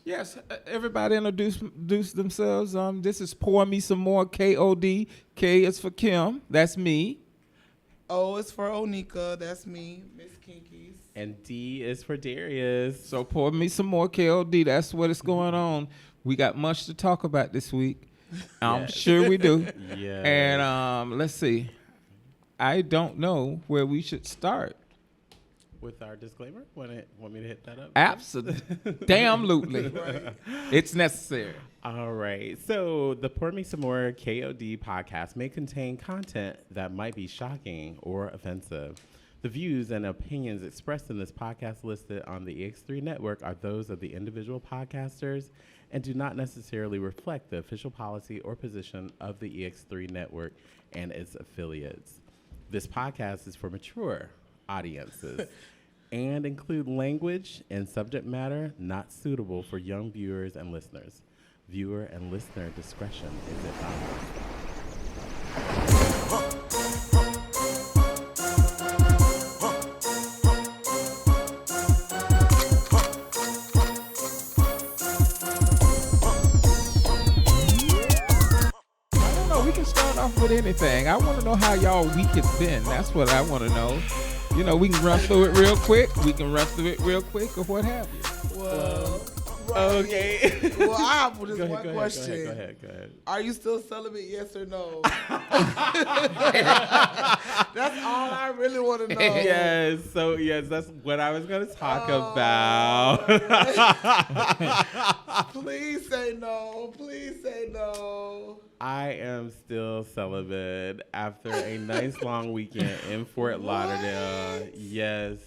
Yes, everybody introduce themselves. This is Pour Me Some More, KOD. K is for Kim. That's me. O is for Onika. That's me, Miss Kinkies. And D is for Darius. So pour me some more, KOD. That's what is going on. We got much to talk about this week. I'm Yes. sure we do. Yeah. And let's see. I don't know where we should start. With our disclaimer, want me to hit that up? Absolutely. Damn-lutely. Right. It's necessary. All right. So the Pour Me Some More KOD podcast may contain content that might be shocking or offensive. The views and opinions expressed in this podcast listed on the EX3 network are those of the individual podcasters and do not necessarily reflect the official policy or position of the EX3 network and its affiliates. This podcast is for mature audiences and include language and subject matter not suitable for young viewers and listeners. Viewer and listener discretion is advised. I don't know. We can start off with anything. I want to know how y'all week has been. That's what I want to know. You know, we can run through it real quick. We can run through it real quick or what have you. Well, Okay. Well, I have just Go one ahead, question. Go ahead. Are you still celibate? Yes or no? That's all I really want to know. Yes. So yes, that's what I was gonna talk about. Please say no. Please say no. I am still celibate after a nice long weekend in Fort Lauderdale. Yes.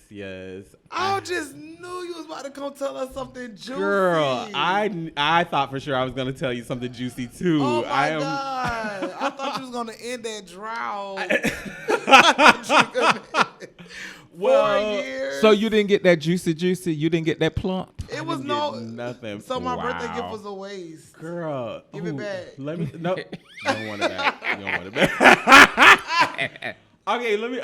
I just knew you was about to come tell us something juicy. Girl, I thought for sure I was gonna tell you something juicy too. Oh my God. I thought you was going to end that drought. Well, 4 years. So you didn't get that juicy? You didn't get that plump? It was didn't no get nothing. So my birthday gift Wow. was a waste. Girl, Give it back. Let me no. You don't want it back. You don't want it back. Okay, let me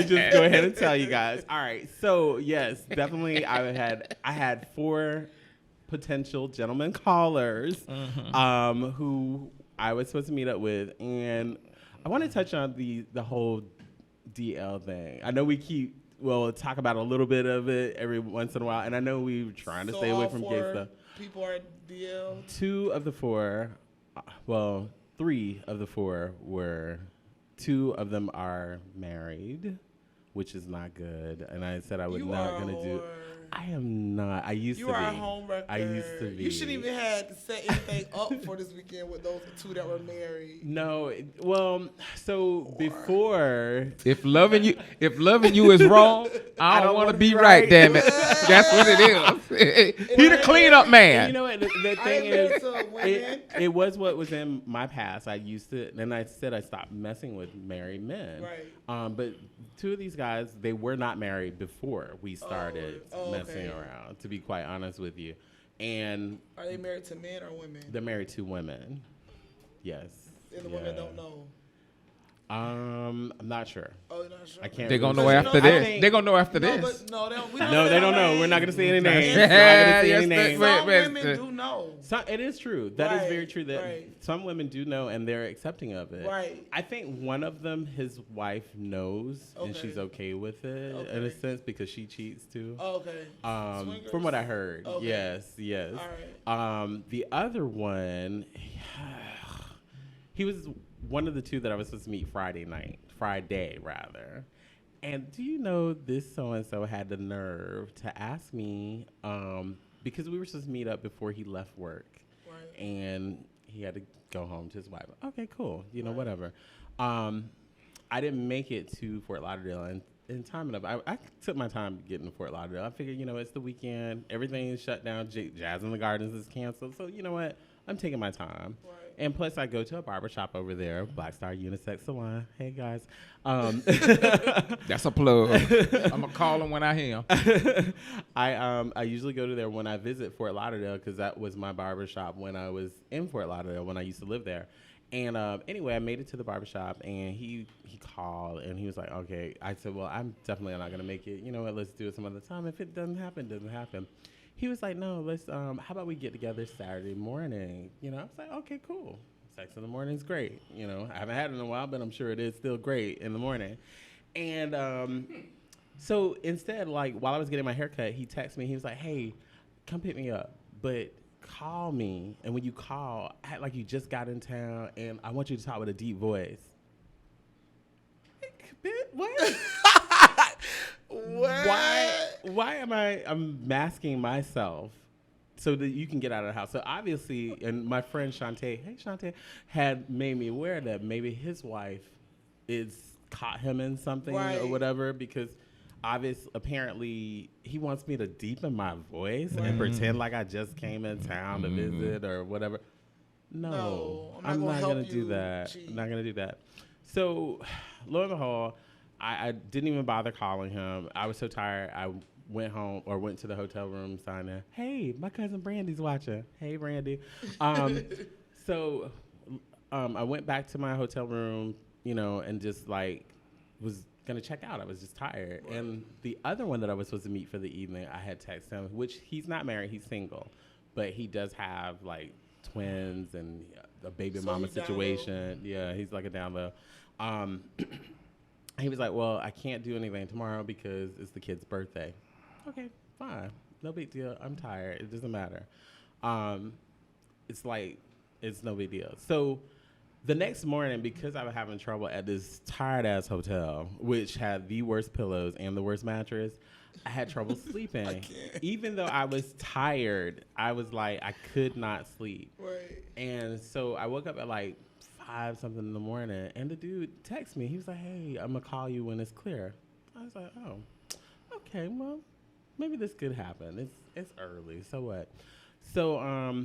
just go ahead and tell you guys. All right, so yes, definitely, I had 4 potential gentlemen callers, who I was supposed to meet up with, and I want to touch on the whole DL thing. I know we'll talk about a little bit of it every once in a while, and I know we were trying to So stay away all from 4 gay stuff. people are DL. 2 of the 4, well, 3 of the 4 were, 2 of them are married, which is not good. And I said I was not going to do. I am not. I used to be. You are a homewrecker. I used to be. You shouldn't even have to set anything up for this weekend with those 2 that were married. No, well, so before. If loving you is wrong, I don't want to be right. Damn it, that's what it is. He the cleanup man. You know what? The thing ain't married is, to women. it was what was in my past. I used to, and I said I stopped messing with married men. Right. But 2 of these guys, they were not married before we started messing okay. around. To be quite honest with you, and Are they married to men or women? they're married to women. Yes. And the women don't know. I'm not sure. Oh, you're not sure? I can't. They're gonna really know say. after I this. think- They're gonna know after No, this. but no, they don't. No, they don't know. We're not gonna say any names. Yeah, We're not gonna say yes, any names. Some Wait, women do know. It is true. That is very Right, true. That right. some women do know, and they're accepting of it. Right. I think one of them, his wife knows, and Okay. she's okay with it in a Okay. sense because she cheats too. Oh, okay. Swingers? From what I heard, Okay. yes. All right. The other one, he was one of the 2 that I was supposed to meet Friday rather. And do you know this so-and-so had the nerve to ask me, because we were supposed to meet up before he left work, Right. and he had to go home to his wife. Okay, cool. Whatever. I didn't make it to Fort Lauderdale in time enough. I took my time getting to Fort Lauderdale. I figured, it's the weekend. Everything is shut down. Jazz in the Gardens is canceled. So, you know what? I'm taking my time. Right. And plus, I go to a barbershop over there, Black Star Unisex Salon. Hey, guys. That's a plug. I'm gonna call him when I hear him. I usually go to there when I visit Fort Lauderdale because that was my barbershop when I was in Fort Lauderdale when I used to live there. And anyway, I made it to the barbershop, and he called, and he was like, okay. I said, well, I'm definitely not going to make it. You know what? Let's do it some other time. If it doesn't happen, it doesn't happen. He was like, no, let's, how about we get together Saturday morning? You know, I was like, okay, cool. Sex in the morning is great. You know, I haven't had it in a while, but I'm sure it is still great in the morning. And so instead, like, while I was getting my haircut, he texted me. He was like, hey, come pick me up, but call me. And when you call, act like you just got in town, and I want you to talk with a deep voice. What? What? Why am I'm masking myself so that you can get out of the house? So obviously, and my friend Shantae, hey Shantae, had made me aware that maybe his wife is caught him in something or whatever, because apparently he wants me to deepen my voice and pretend like I just came in town to visit or whatever. No, I'm not gonna do that. I'm not gonna do that. So, lo and behold, I didn't even bother calling him. I was so tired. I went home or went to the hotel room, signed in. Hey, my cousin Brandy's watching. Hey, Brandy. So I went back to my hotel room, you know, and just like was gonna check out. I was just tired. Right. And the other one that I was supposed to meet for the evening, I had texted him, which he's not married, he's single, but he does have like twins and a baby mama situation. Yeah, he's like a down low. He was like, well, I can't do anything tomorrow because it's the kid's birthday. Okay, fine. No big deal. I'm tired. It doesn't matter. It's no big deal. So the next morning, because I was having trouble at this tired-ass hotel, which had the worst pillows and the worst mattress, I had trouble sleeping. Even though I was tired, I was like, I could not sleep. Right. And so I woke up at like 5 something in the morning, and the dude texted me. He was like, hey, I'm gonna call you when it's clear. I was like, oh, okay, well, maybe this could happen. It's early, so what? So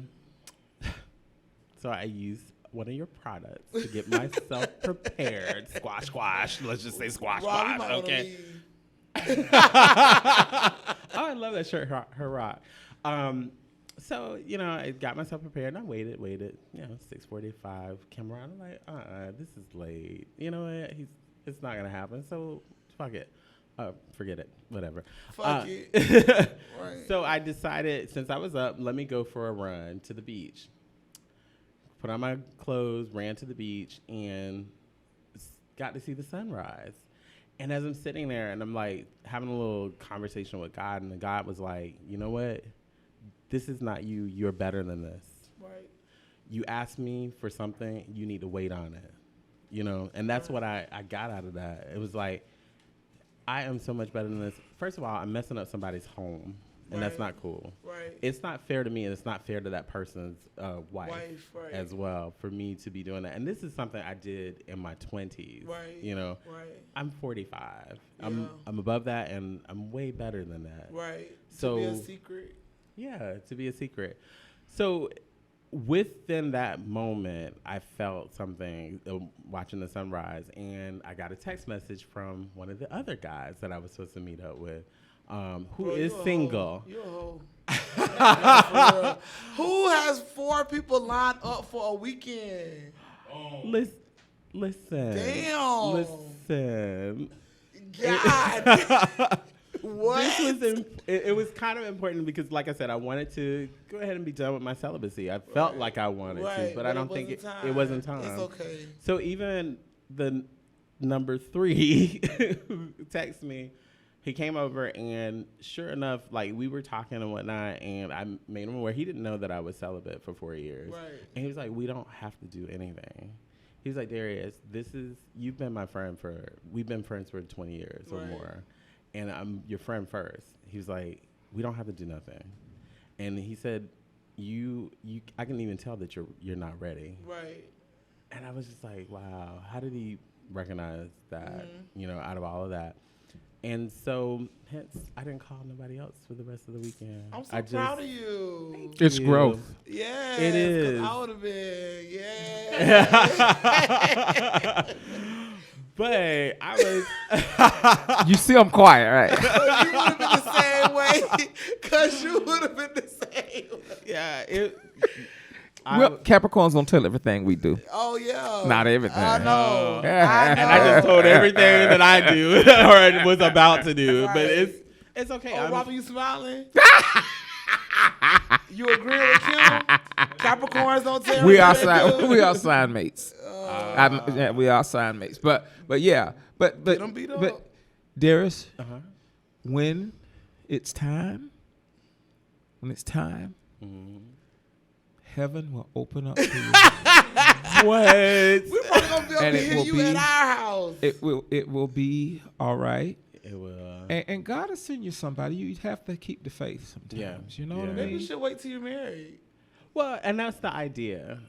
so I used one of your products to get myself prepared. Squash. Let's just say squash. Okay. Oh, I love that shirt. Her rock. So, you know, I got myself prepared, and I waited, you know, 6:45, came around, I'm like, this is late. You know what? It's not going to happen, so fuck it. Forget it. Whatever. Fuck it. Right. So I decided, since I was up, let me go for a run to the beach. Put on my clothes, ran to the beach, and got to see the sunrise. And as I'm sitting there, and I'm like having a little conversation with God, and God was like, you know what? This is not you. You're better than this. Right. You asked me for something. You need to wait on it. You know, and that's what I got out of that. It was like, I am so much better than this. First of all, I'm messing up somebody's home, and that's not cool. Right. It's not fair to me, and it's not fair to that person's wife as well, for me to be doing that. And this is something I did in my 20s. Right. You know, I'm 45. Yeah. I'm above that, and I'm way better than that. Right. So to be a secret. Yeah, to be a secret. So within that moment, I felt something watching the sunrise, and I got a text message from one of the other guys that I was supposed to meet up with, who is single. You're a hoe. Who has 4 people lined up for a weekend? Listen. Damn. Listen. God. What? It was kind of important because, like I said, I wanted to go ahead and be done with my celibacy. I felt like I wanted to, but I don't think it wasn't time. It's okay. So even the number 3 who texted me, he came over, and sure enough, like, we were talking and whatnot, and I made him aware. He didn't know that I was celibate for 4 years. Right. And he was like, we don't have to do anything. He was like, Darius, you've been my friend we've been friends for 20 years or more. And I'm your friend first. He was like, we don't have to do nothing. And he said, I can even tell that you're not ready. Right. And I was just like, wow, how did he recognize that, you know, out of all of that? And so, hence, I didn't call nobody else for the rest of the weekend. I'm so proud of you. It's growth. Yeah. It is. I would have been, yeah. But I was. You see, I'm quiet, right? You would have been the same way. Because you would have been the same way. Yeah. Well, Capricorns don't tell everything we do. Oh, yeah. Not everything. I know. And I just told everything that I do or was about to do. Right. But it's okay. Oh, Robert, you smiling? You agree with Kim? Capricorns don't tell We me are what to do. we are sign mates. Yeah, we are sign mates. But yeah, but Get 'em beat but up. Darius, Uh-huh. when it's time, heaven will open up to you. What? We're probably gonna be able And to it hear will you be- at our house. It will be all right. It will. And God will send you somebody. You have to keep the faith sometimes. Yeah. You know what I Yeah. Maybe you mean? should wait till you're married. Well, and that's the idea.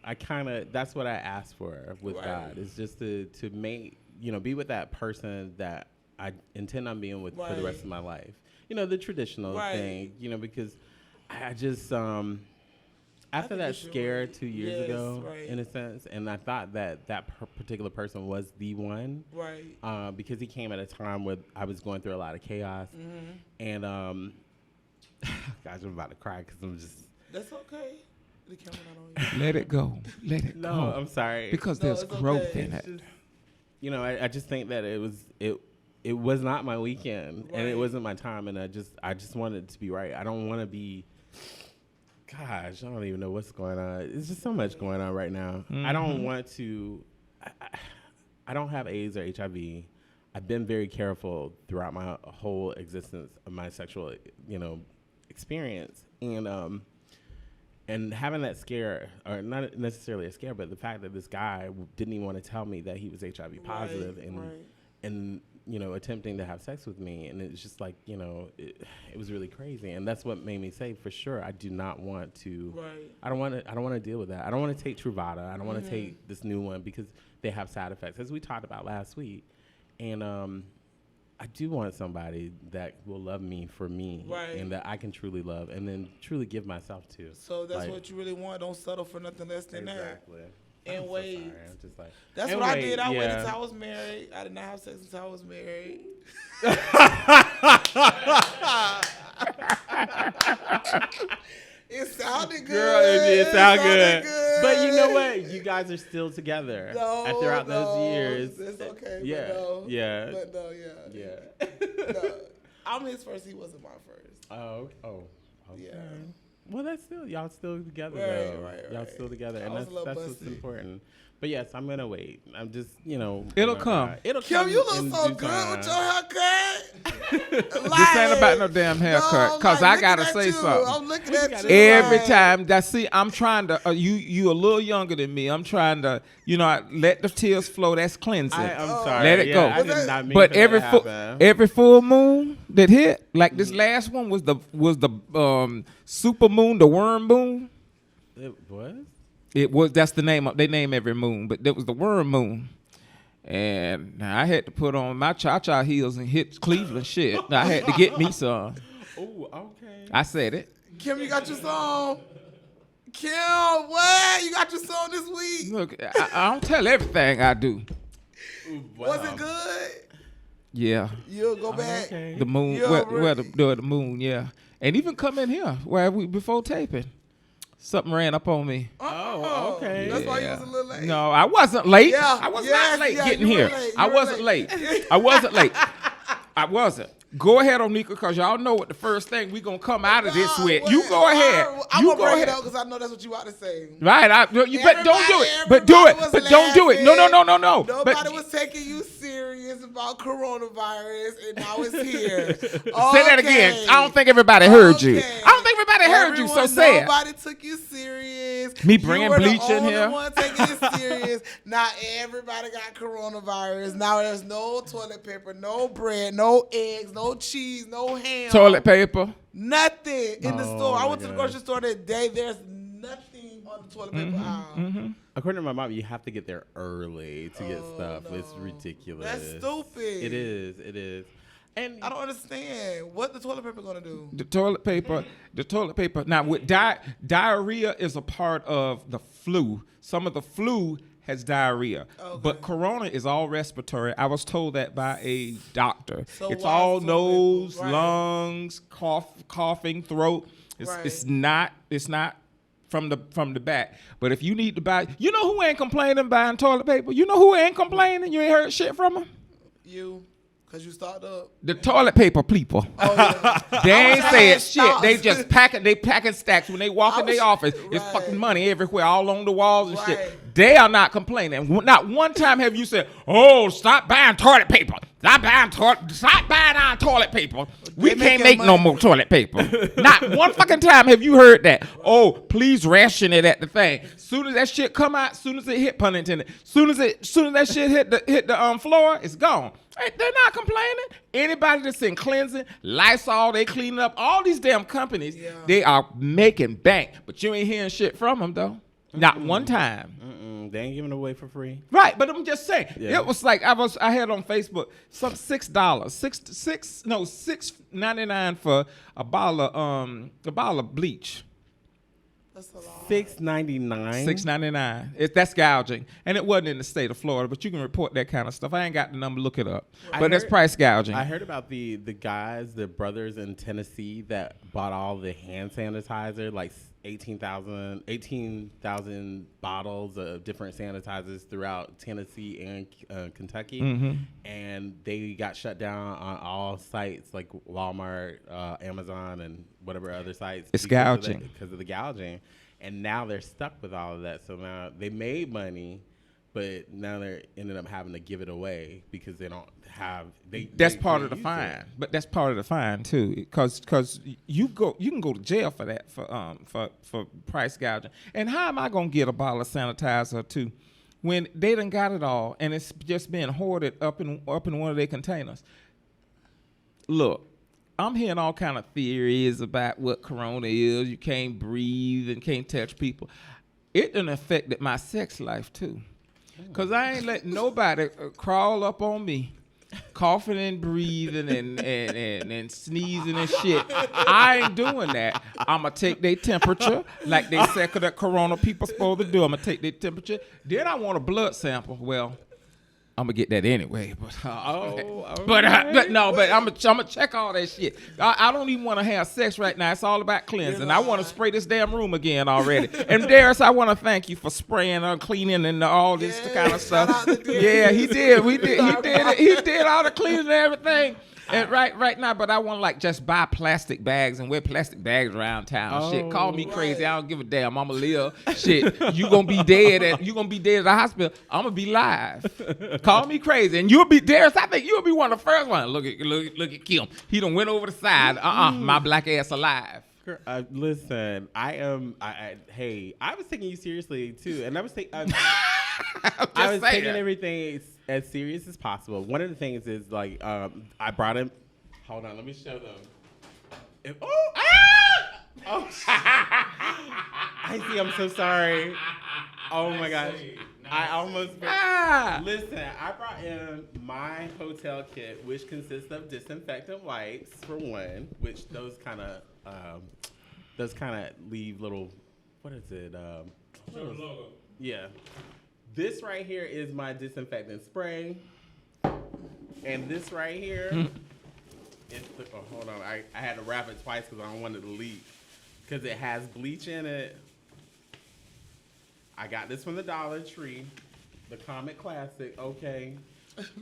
That's what I asked for with Right. God. Is just to make, be with that person that I intend on being with for the Right. rest of my life. The traditional Right. thing, because I just, after think that you should scare wait. 2 years Yes, ago, right. in a sense, and I thought that particular person was the one, Right. because he came at a time where I was going through a lot of chaos, and gosh, I'm about to cry because I'm just. That's okay. The camera not on you. Let it go. Let it No, go. I'm sorry. Because No, there's it's growth okay. in it. It's just, I just think that it was not my weekend and it Right. wasn't my time, and I just wanted it to be right. I don't want to be. Gosh, I don't even know what's going on. It's just so much going on right now. I don't want to. I don't have AIDS or HIV. I've been very careful throughout my whole existence of my sexual, experience, and having that scare, or not necessarily a scare, but the fact that this guy didn't even want to tell me that he was HIV positive, and attempting to have sex with me, and it's just like, it was really crazy, and that's what made me say, for sure, I do not want to. Right. I don't want to deal with that. I don't want to take Truvada. I don't want to take this new one because they have side effects, as we talked about last week, and I do want somebody that will love me for me, Right. and that I can truly love, and then truly give myself to. So that's Like- what you really want. Don't settle for nothing less than that. Exactly. And I'm so wait. sorry. I'm just like, That's and what I wait, did. I waited yeah. until I was married. I did not have sex until I was married. It sounded good. Girl, it sound sounded good. But you know what? You guys are still together. No, throughout no, those years. It's okay. Yeah, But no, yeah. But no, yeah. Yeah. No, I'm his first. He wasn't my first. Oh. Okay. Yeah. Well, that's still, y'all still together, Right, though. right, Y'all right. still together, I and was a little that's what's busted. important. But yes, I'm gonna wait. I'm just, It'll come. It'll Kim, come. you look in so due good time. with your haircut. This ain't about no damn haircut, cause I gotta say something. I'm looking at you. Every like, time I'm trying to. You a little younger than me. I'm trying to. I let the tears flow. That's cleansing. I'm sorry. Let it Yeah, go. I did not mean But for that to happen. every full moon that hit, like this last one was the super moon, the worm moon. It was? That's the name. They name every moon, but it was the worm moon. And I had to put on my cha-cha heels and hit Cleveland shit. I had to get me some. Oh, okay. I said it. Kim, you got your song. Kim, what? You got your song this week. Look, I don't tell everything I do. Wow. Was it good? Yeah, You'll go back. Okay. the moon. Yeah, Where really. the moon? Yeah, and even come in here where we before taping, something ran up on me. Oh, okay. That's why you Yeah. was a little late. No, I wasn't late. Yeah, I was yes, not late yeah, getting you were here. late, I you were wasn't late. late. I wasn't late. I wasn't. Go ahead, Onika, because y'all know what the first thing we going to come out of this with. You go ahead. I'm You going to go bring it ahead. up because I know that's what you about to say. Right. You bet. Don't do it. But do it. Everybody was But don't do it. No. laughing. Nobody But was taking you serious about coronavirus, and now it's here. say that again. I don't think everybody heard you. I don't think everybody heard you, so say it. Nobody took you serious. Me bringing you were bleach the in only here. one taking it serious. Now everybody got coronavirus. Now there's no toilet paper, no bread, no eggs, no cheese, no ham. Toilet paper. Nothing in the Oh, store. I my went to the God. grocery store that day. There's nothing on the toilet paper aisle. According to my mom, you have to get there early to get Oh, stuff. no. It's ridiculous. That's stupid. It is. It is. And I don't understand what the toilet paper gonna do. The toilet paper. Now, with diarrhea is a part of the flu. Some of the flu has diarrhea, but corona is all respiratory. I was told that by a doctor. So it's why all toilet nose, paper? Right. lungs, coughing, throat. It's Right. it's not from the back. But if you need to buy, you know who ain't complaining buying toilet paper? You know who ain't complaining? You ain't heard shit from them? You, Cause you stocked up. The toilet paper people. Oh, yeah. They I ain't wish I saying had shit. They stocks. just packing stacks when they walk I in their wish- office. It's right. fucking money everywhere, all on the walls and Right. shit. They are not complaining. Not one time have you said, "Oh, stop buying toilet paper. Stop buying our toilet paper. We They can't making make no money." more toilet paper." Not one fucking time have you heard that. Oh, please ration it at the thing. Soon as that shit come out, soon as it hit, pun intended. Soon as that shit hit the floor, it's gone. Hey, they're not complaining. Anybody that's in cleansing, Lysol, they cleaning up. All these damn companies, they are making bank. But you ain't hearing shit from them though. Not one time. They ain't giving it away for free. Right, but I'm just saying. Yeah. It was like I had on Facebook some $6.99 for a bottle of bleach. That's a lot. $6.99. $6.99. That's gouging, and it wasn't in the state of Florida. But you can report that kind of stuff. I ain't got the number. Look it up. But that's price gouging. I heard about the guys, the brothers in Tennessee that bought all the hand sanitizer, like 18,000 bottles of different sanitizers throughout Tennessee and Kentucky, and they got shut down on all sites like Walmart, Amazon, and whatever other sites. It's gouging. Because of the gouging, and now they're stuck with all of that. So now they made money, but now they're ended up having to give it away because they don't have. That's they part of the can't use fine, it. but that's part of the fine too, because you can go to jail for that for price gouging. And how am I gonna get a bottle of sanitizer too, when they done got it all and it's just being hoarded up in one of their containers? Look, I'm hearing all kind of theories about what corona is. You can't breathe and can't touch people. It done affected my sex life too. Because I ain't letting nobody crawl up on me, coughing and breathing and sneezing and shit. I ain't doing that. I'm going to take their temperature like they said that corona people supposed to do. I'm going to take their temperature. Then I want a blood sample. Well, I'm going to get that anyway. But I'm going to check all that shit. I don't even want to have sex right now. It's all about cleansing. I want to spray this damn room again already. And Darius, I want to thank you for spraying and cleaning and all this kind of stuff. shout out to Darius. Yeah, he did. He did it. He did all the cleaning and everything. And right now, but I want to like just buy plastic bags and wear plastic bags around town. Shit, call me crazy. I don't give a damn. I'ma live. Shit, you gonna be dead at the hospital. I'ma be live. Call me crazy, and you'll be Darius. I think you'll be one of the first ones. Look at Kim. He done went over the side. My black ass alive. Listen, hey, I was taking you seriously too, and I was taking. I was taking everything as serious as possible. One of the things is like I brought him. Hold on, let me show them. I see. I'm so sorry. Oh my gosh. I almost. Listen, I brought in my hotel kit, which consists of disinfectant wipes for one, which those kind of leave little. What is it? Yeah. This right here is my disinfectant spray, and this right here is hold on. I had to wrap it twice because I don't want it to leak because it has bleach in it. I got this from the Dollar Tree, the Comet Classic, okay,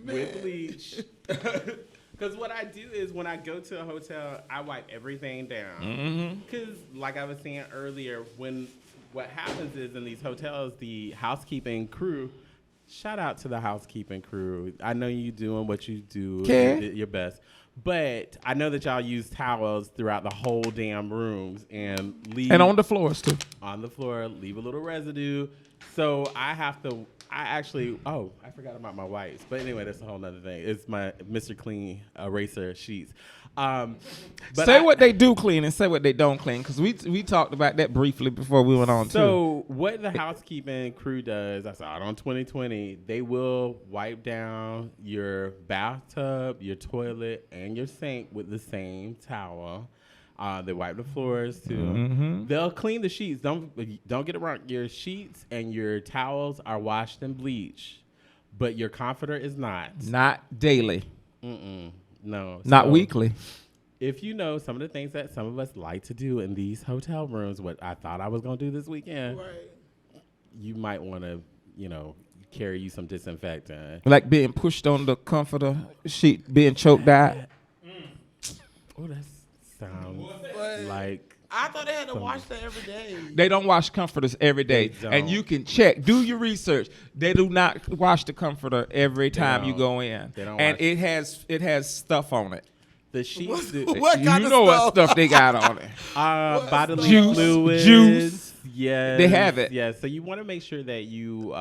with bleach. Because what I do is when I go to a hotel, I wipe everything down. Because like I was saying earlier, what happens is in these hotels, the housekeeping crew, shout out to the housekeeping crew. I know you doing what you do, your best. But I know that y'all use towels throughout the whole damn rooms and leave. And on the floors too. On the floor, leave a little residue. So I forgot about my wipes. But anyway, that's a whole nother thing. It's my Mr. Clean eraser sheets. But say what they do clean and say what they don't clean, because we talked about that briefly before we went on too. So what the housekeeping crew does, I saw it on 2020, they will wipe down your bathtub, your toilet, and your sink with the same towel. They wipe the floors too. They'll clean the sheets. Don't get it wrong. Your sheets and your towels are washed in bleach, but your comforter is not. Not daily. No. Not So weekly. if you know some of the things that some of us like to do in these hotel rooms, what I thought I was going to do this weekend, Right. you might want to, carry you some disinfectant. Like being pushed on the comforter sheet, being choked out. Oh, that sounds But like I thought they had to wash that every day. They don't wash comforters every day. They don't. And you can check. Do your research. They do not wash the comforter every time you don't. go in. They don't And wash it has stuff on it. the sheets. What you kind of know what stuff? stuff they got on it. Bodily Juice, fluids. juice. Yes. They have it. Yeah. So you want to make sure that you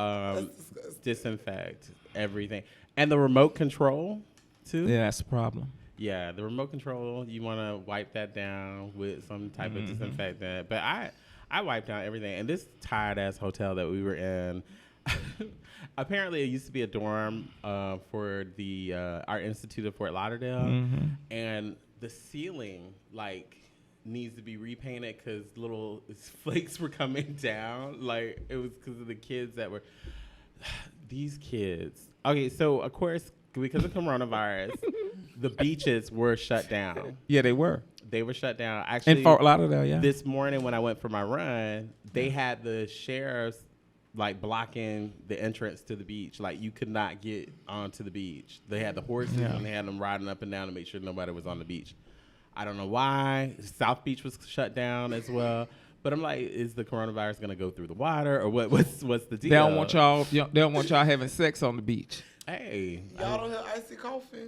disinfect everything. And the remote control, too. Yeah, that's the problem. Yeah, the remote control, you want to wipe that down with some type of disinfectant. But I wiped down everything. And this tired-ass hotel that we were in, apparently it used to be a dorm for the our institute of Fort Lauderdale. And the ceiling, like, needs to be repainted because little flakes were coming down. Like, it was because of the kids that were... These kids. Okay, so, of course... Because of coronavirus, the beaches were shut down. Yeah, they were. They were shut down. Actually, In Fort Lauderdale, yeah. this morning when I went for my run, they had the sheriffs like blocking the entrance to the beach. Like you could not get onto the beach. They had the horses and they had them riding up and down to make sure nobody was on the beach. I don't know why. South Beach was shut down as well. But I'm like, is the coronavirus gonna go through the water or what's the deal? They don't want y'all. They don't want y'all having sex on the beach. Hey, Y'all don't have icy coffee?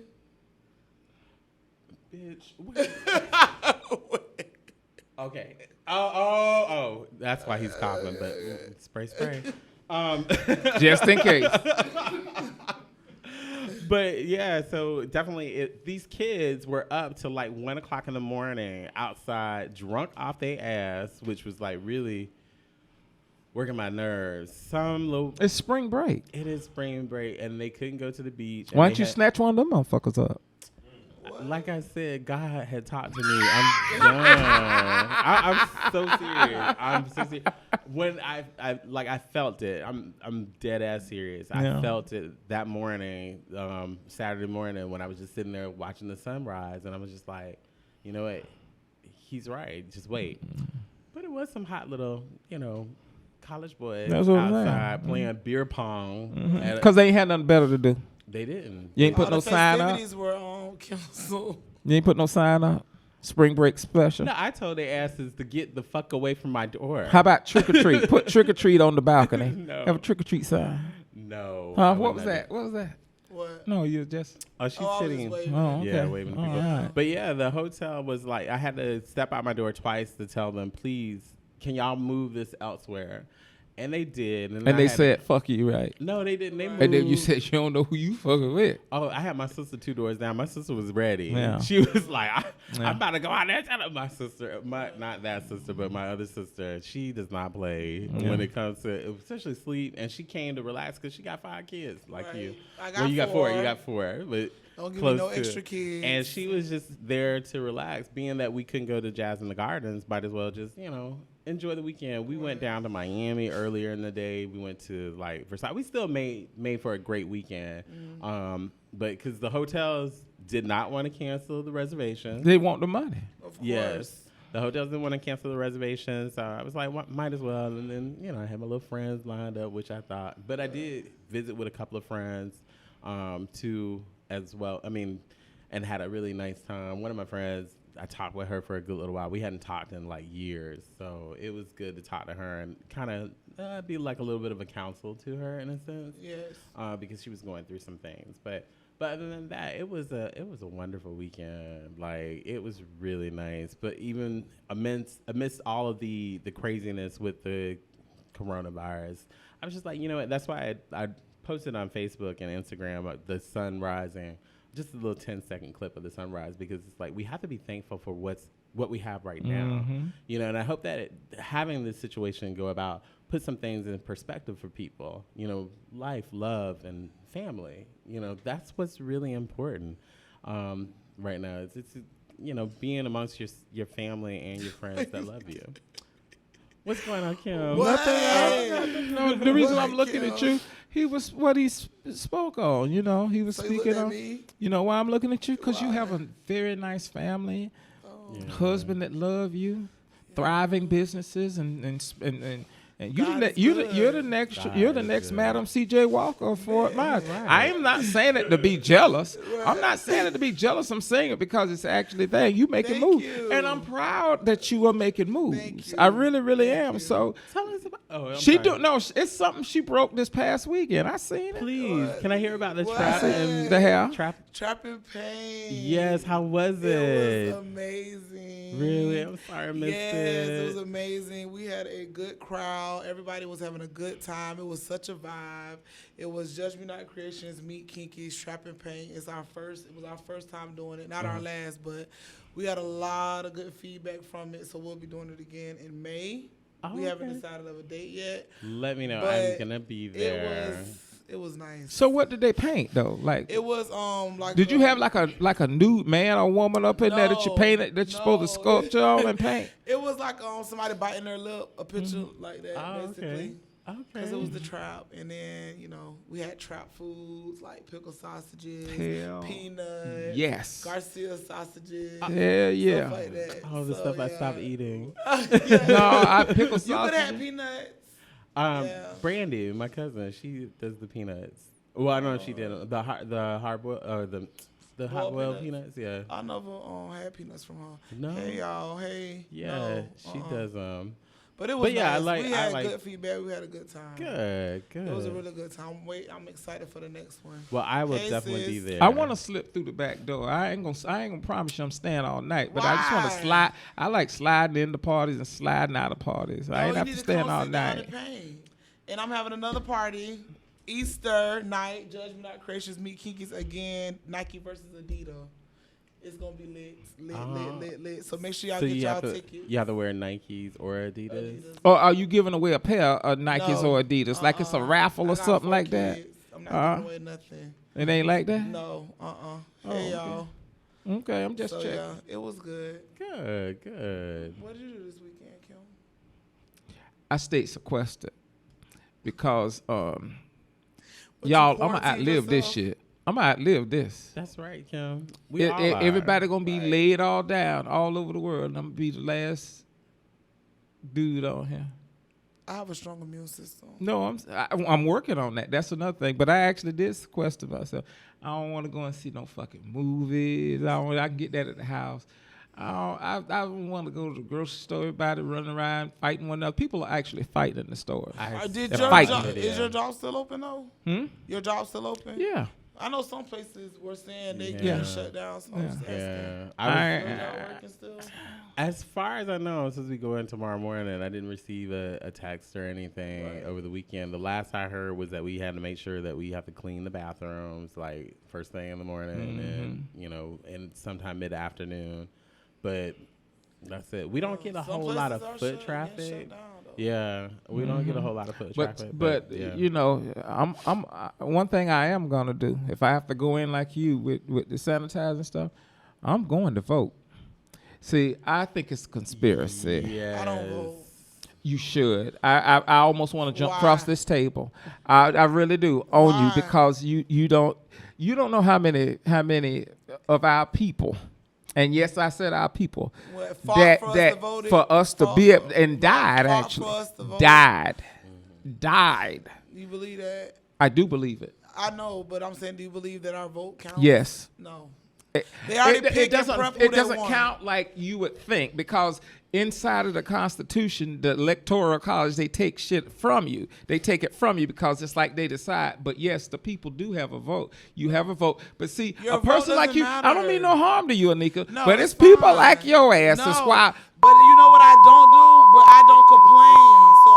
bitch. Okay. Oh. That's why he's coughing. But spray. Just in case. But yeah, so definitely these kids were up till like 1 o'clock in the morning outside, drunk off their ass, which was like really working my nerves. It's spring break. It is spring break, and they couldn't go to the beach. Why don't you snatch one of them motherfuckers up? Like I said, God had talked to me. I'm done. I'm so serious. I'm so serious. When I felt it. I'm dead ass serious. Yeah. I felt it that morning, Saturday morning, when I was just sitting there watching the sunrise, and I was just like, you know what? He's right. Just wait. But it was some hot little, college boys That's what I'm saying. outside playing beer pong. Because they ain't had nothing better to do. They didn't. You ain't put All no the sign up. festivities were on cancel. You ain't put no sign up. Spring break special. No, I told their asses to get the fuck away from my door. How about trick or treat? Put trick or treat on the balcony. No. Have a trick or treat sign. No. Huh? I What would was not that? What was that? What? No, you just. Oh, she's Oh, I was sitting. just waving. Oh, okay. Yeah, waving to All people. right. But yeah, the hotel was like, I had to step out my door twice to tell them, please, can y'all move this elsewhere? And they did. And they said, "Fuck you," right? no, they didn't. They moved. And then you said you don't know who you fucking with. Oh, I had my sister 2 doors down. My sister was ready. Yeah. She was like, Yeah. I'm about to go out there and tell my sister, not that sister, but my other sister. She does not play when it comes to essentially sleep. And she came to relax because she got 5 kids like Right. you. I got well, you got 4. 4. You got 4. But Don't give close me no to extra it. kids. And she was just there to relax. Being that we couldn't go to Jazz in the Gardens, might as well just, enjoy the weekend. We went down to Miami earlier in the day. We went to like Versailles. We still made for a great weekend. But because the hotels did not want to cancel the reservations. They want the money. Of course. Yes. The hotels didn't want to cancel the reservations. So I was like, might as well. And then, I had my little friends lined up, which I thought. But I did visit with a couple of friends too as well. I mean, and had a really nice time. One of my friends, I talked with her for a good little while. We hadn't talked in like years. So it was good to talk to her and kind of be like a little bit of a counsel to her in a sense. Yes. Because she was going through some things. But other than that, it was a wonderful weekend. Like it was really nice. But even amidst all of the craziness with the coronavirus, I was just like, you know what? That's why I posted on Facebook and Instagram the sun rising, just a little 10-second clip of the sunrise, because it's like we have to be thankful for what we have right now. And I hope that having this situation go about put some things in perspective for people. Life, love, and family. That's what's really important right now. It's being amongst your family and your friends that love you. What's going on, Kim? What? No, the reason What, I'm looking at Kim? you, he was what he spoke on. He was So you speaking looked at on. me? You know why I'm looking at you? Because you Why? have a very nice family, Yeah. husband that love you, thriving businesses, and And God is you're good. the next God you're the is next good. Madam C.J. Walker of Fort Myers. right. I am not saying it to be jealous. I'm not saying it to be jealous. I'm saying it because it's actually there. You making Thank moves, you. and I'm proud that you are making moves. Thank you. I really, really Thank am. you. So Tell us about. Oh, I'm she sorry. do no. It's something she broke this past weekend. I seen it. Please, can I hear about the What? trap The and hair. trap? Trapping Pain. Yes, how was It it? was amazing. Really? I'm sorry I missed Yes, it. it was amazing. We had a good crowd. Everybody was having a good time. It was such a vibe. It was Judge Me Not Creations Meet Kinky's Trapping Pain. It was our first time doing it. Not our last, but we had a lot of good feedback from it. So we'll be doing it again in May. Oh, We haven't okay. decided of a date yet. Let me know. But I'm gonna be there. It was nice. So what did they paint though? Like, It was like. did you have like a nude man or woman up in there that you No, painted that you're supposed to no. sculpture on and paint? It was like somebody biting their lip, a picture like that, Oh, basically. okay. Because it Okay. was the trap, and then we had trap foods like pickle sausages, Hell peanuts, yes. Garcia sausages, Hell yeah. stuff like that. All the So, stuff I yeah. stopped eating. No, I pickle You could have sausage. peanuts. Yeah. Brandy, my cousin, she does the peanuts. Well, I know she did the hard boiled or the hot boiled peanuts? peanuts. Yeah. I never had peanuts from her. No. Hey y'all, hey. Yeah, No, she does. But it was But yeah, I nice. like- we I had like- good feedback. We had a good time. Good. It was a really good time. I'm excited for the next one. Well, I will Hey, definitely be sis. there. I want to slip through the back door. I ain't gonna promise you I'm staying all night, but I just want to Why? slide. I like sliding into parties and sliding out of parties. I ain't you have need to to stay come all sit down night. and paint. And I'm having another party, Easter night. Judge Me Not Creations Meet Kinky's again. Nike versus Adidas. It's gonna be lit. So make sure y'all So get you y'all have to tickets. you have to wear Nikes or Adidas. Adidas. Or are you giving away a pair of Nikes No. or Adidas? Like it's a raffle I or got something 4 like that? kids. I'm not Uh-huh. giving away nothing. It ain't like that? No. Oh, Hey okay. y'all. Okay, I'm just So checking. yeah, it was good. Good. What did you do this weekend, Kim? I stayed sequestered because But y'all, you I'm gonna quarantined outlive this yourself? shit. I'm gonna outlive this. That's right, Kim. We all are. Everybody gonna be Right. laid all down all over the world, and I'm gonna be the last dude on here. I have a strong immune system. No, I'm working on that. That's another thing. But I actually did sequester myself. I don't want to go and see no fucking movies. I can get that at the house. I don't want to go to the grocery store. Everybody running around fighting one another. People are actually fighting in the stores. Did They're your fighting. job, is your job still open though? Hmm? Your job still open? Yeah. I know some places were saying they Yeah. getting shut down. So I'm just asking. Yeah. Your job working still? As far as I know, since we go in tomorrow morning, I didn't receive a text or anything over the weekend. The last I heard was that we had to make sure that we have to clean the bathrooms like first thing in the morning and sometime mid afternoon. But that's it. We don't get a Some whole lot of places are foot shut traffic. down, though. Yeah, we don't get a whole lot of foot But traffic. but you know, I'm one thing I am gonna do if I have to go in like you with the sanitizing stuff, I'm going to vote. See, I think it's a conspiracy. yes. I don't vote. You should. I almost want to jump Why? across this table. I really do on you Why? because you don't know how many of our people, and yes, I said our people What, fought that for us that to vote for us to fought be for- and died fought actually for us to vote? died. You believe that? I do believe it. I know, but I'm saying, do you believe that our vote counts? Yes. No. It, They already it picked and doesn't. prep who It they doesn't want. count like you would think because inside of the Constitution, the Electoral College, they take shit from you. They take it from you because it's like they decide. But yes, the people do have a vote. You have a vote. But see, Your a person vote like doesn't you, I don't matter. mean no harm to you, Anika. No, but it's it's people fine. like your ass. That's No, why. But you know what I don't do? But I don't complain. So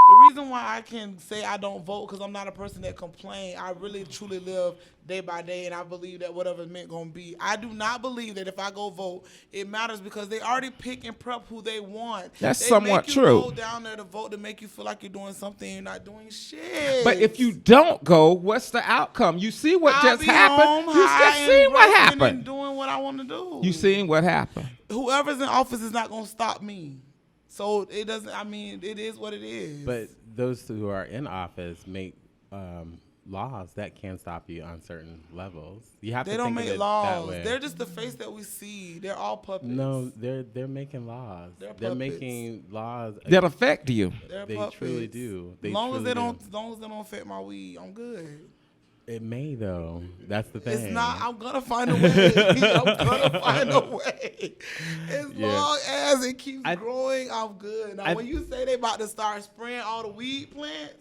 the reason why I can say I don't vote because I'm not a person that complain. I really truly live day by day, and I believe that whatever's meant gonna be. I do not believe that if I go vote, it matters because they already pick and prep who they want. That's they somewhat make you true. Go down there to vote to make you feel like you're doing something. You're not doing shit. But if you don't go, what's the outcome? You see what I'll just be happened. home You high just and seen what resting and happened. doing what I want to do. You seen what happened. Whoever's in office is not gonna stop me. So it doesn't. I mean, it is what it is. But those who are in office make laws that can stop you on certain levels. You have They to don't think of make it laws. that way. They're just the face that we see. They're all puppets. No, they're making laws. They're They're puppets. making laws. That affect you. They're They puppets. truly do. They As long as truly they do. don't, as long as they don't affect my weed, I'm good. It may though. That's the thing. It's not. I'm gonna find a way. I'm gonna find a way. As Yeah. long as it keeps I- growing, I'm good. Now, I- when you say they about to start spraying all the weed plants,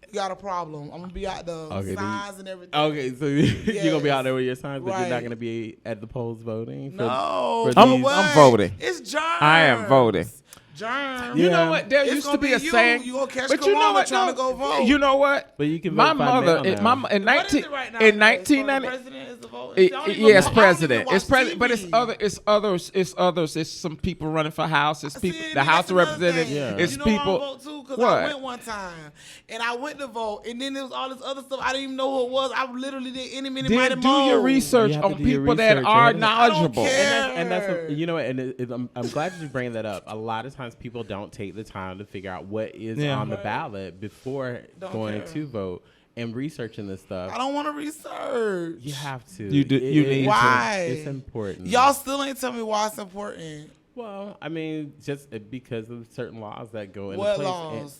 you got a problem. I'm gonna be out the Okay, then- signs and everything. Okay, so you're gonna be out there with your signs, but you're not Right. gonna be at the polls voting. No, for for these- what? I'm voting. It's germs. I am voting. Germs. You Yeah. know what? There It's used to gonna be be a you. saying. You gonna catch but you know corona what? trying No, to go vote. You know what? But you can My vote by mother, mail now. in What is 19 it right now? in So 1990. the president is the vote? It, See, I don't even yes, know- I don't president. even It's watch president, but it's TV. others. It's some people running for House. It's people, See, the that's House of another Representatives. thing. Yeah. It's you know people. why I vote too? Because What? I went one time and I went to vote, and then there was all this other stuff. I didn't even know who it was. I literally did any minute, mighty Then do your mo. research You have on to do your people that research, are and- knowledgeable. I don't care. And that's you know what, and I'm glad you bring that up. A lot of times people don't take the time to figure out what is Yeah. on the ballot before Don't going care. to vote and researching this stuff. I don't want to research. You have to. You do- you need to. Why? It's important. Y'all still ain't tell me why it's important. Well, I mean, just because of certain laws that go into What place. laws?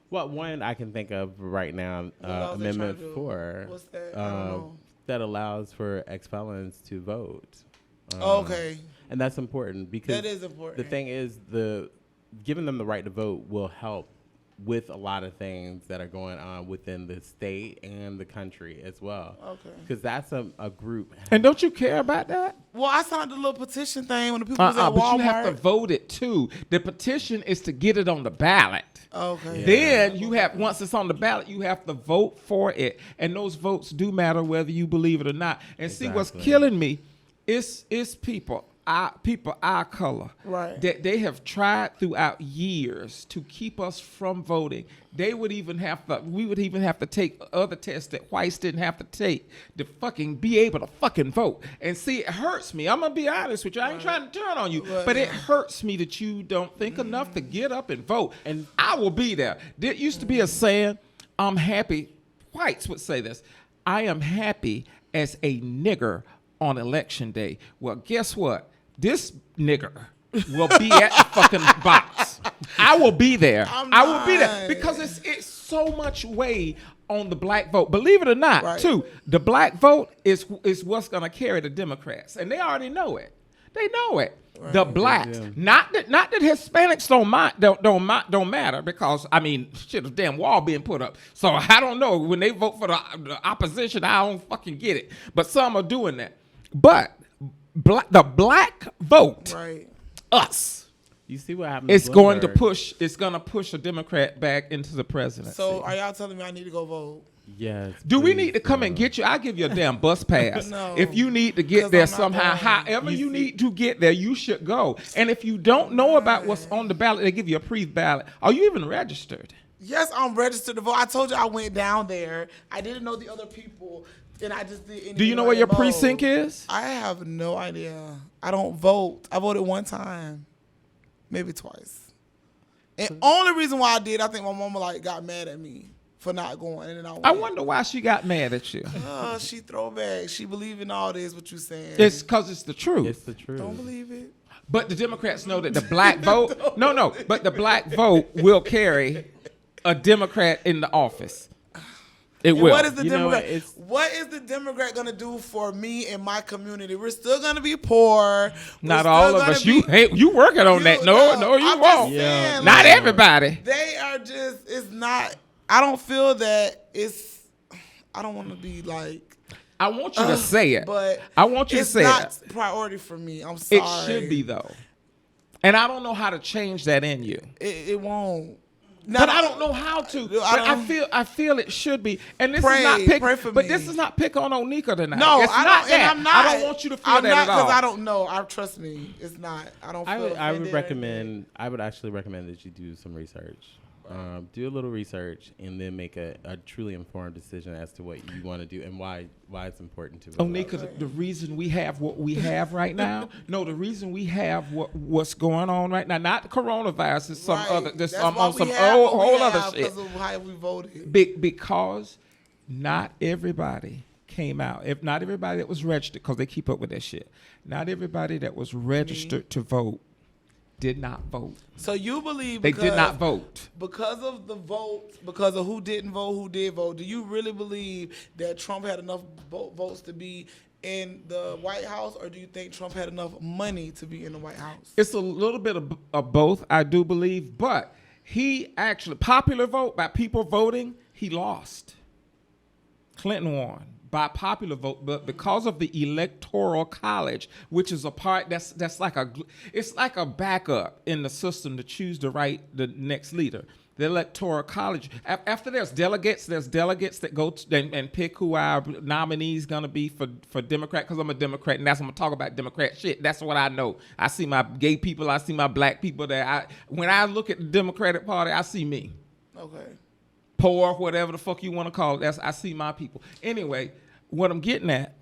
Well, one I can think of right now, What laws they Amendment trying to do? 4. What's that? I don't know. That allows for ex-felons to vote. Okay, And that's important because that is important. the thing is giving them the right to vote will help with a lot of things that are going on within the state and the country as well. Okay. Because that's a group. And don't you care about that? Well, I signed the little petition thing when the people was at Walmart. But you have to vote it too. The petition is to get it on the ballot. Okay. Yeah. Then you have, once it's on the ballot, you have to vote for it, and those votes do matter whether you believe it or not. And see, what's Exactly. killing me is people our color, Right. that they have tried throughout years to keep us from voting. We would even have to take other tests that whites didn't have to take to fucking be able to fucking vote. And see, it hurts me. I'm gonna be honest with you. I ain't trying to turn on you, Right. but it hurts me that you don't think enough to get up and vote. And I will be there. There used to be a saying, I'm happy. Whites would say this. I am happy as a nigger on election day. Well, guess what? This nigger will be at the fucking box. I will be there. I will be there not. because it's so much weight on the black vote. Believe it or not, Right. too, the black vote is what's going to carry the Democrats, and they already know it. They know it. The blacks, Yeah. not that Hispanics don't matter, because I mean, shit, a damn wall being put up. So I don't know, when they vote for the opposition, I don't fucking get it. But some are doing that. But the black vote, Right. us, You see what happens? it's going to Bloomberg. push a Democrat back into the presidency. So are y'all telling me I need to go vote? Yes. Do we please need to come and do. get you? I'll give you a damn bus pass. No, If you need to get 'cause there I'm not somehow, going. however You you see- need to get there, you should go. And if you don't know about what's on the ballot, they give you a pre-ballot. Are you even registered? Yes, I'm registered to vote. I told you I went down there. I didn't know the other people, and I just did. Do you know where your precinct is? I have no idea. I don't vote. I voted one time, maybe twice. And only reason why I did, I think my mama got mad at me for not going, and then I went. I wonder why she got mad at you. She throwback. She believe in all this. What you saying? It's because it's the truth. It's the truth. Don't believe it. But the Democrats know that the black vote, but the black vote will carry a Democrat in the office. It And will. what is the You know what, Democrat? it's- What is the Democrat gonna do for me and my community? We're still gonna be poor. Not We're all still of us. gonna You working on You- that? No, you I'm just won't. saying, Not like, everybody. They are just. It's not. I don't feel that it's. I don't want to be like. I want you to say it. But I want you to it's say not it. priority for me. I'm sorry. It should be though, and I don't know how to change that in you. It won't. But I don't know how to. But I feel it should be. And this Pray- is not pick. pray for but me. this is not pick on Onika tonight. No, it's I not don't. that. And I'm not. I don't want you to feel I'm that not, at all. because I don't know. Trust me. It's not. I don't. Feel I would offended or recommend. I would actually recommend that you do some research. Do a little research and then make a truly informed decision as to what you want to do and why it's important to vote. Onika, the reason we have what we have right now, the reason we have what's going on right now, not the coronavirus, it's some Right. other, there's That's some why on some we have what we whole other have shit. because of how we voted. Because not everybody came out. If not everybody that was registered, because they keep up with that shit. Not everybody that was registered to vote did not vote. So you believe They did not vote. because of the votes, because of who didn't vote, who did vote? Do you really believe that Trump had enough votes to be in the White House, or do you think Trump had enough money to be in the White House? It's a little bit of both, I do believe, but he actually, popular vote, by people voting, he lost. Clinton won by popular vote, but because of the Electoral College, which is a part that's like it's like a backup in the system to choose the next leader. The Electoral College. After there's delegates that go and pick who our nominee is gonna be for Democrat. Because I'm a Democrat, and that's when I'm gonna talk about Democrat shit. That's what I know. I see my gay people. I see my black people. When I look at the Democratic Party, I see me. Okay. Poor, whatever the fuck you want to call it. I see my people. Anyway, what I'm getting at,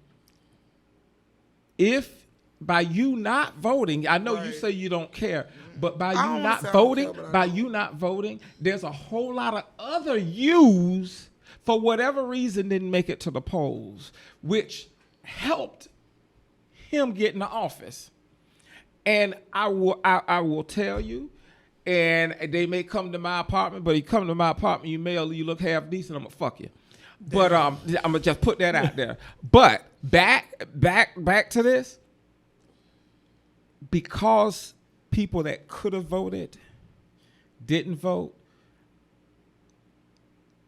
if by you not voting, I know you say you don't care, but by you not voting, there's a whole lot of other yous for whatever reason didn't make it to the polls, which helped him get into office. And I will tell you, and they may come to my apartment, but you come to my apartment, you look half decent, I'm gonna fuck you. But I'm gonna just put that out there. But back to this, because people that could have voted didn't vote,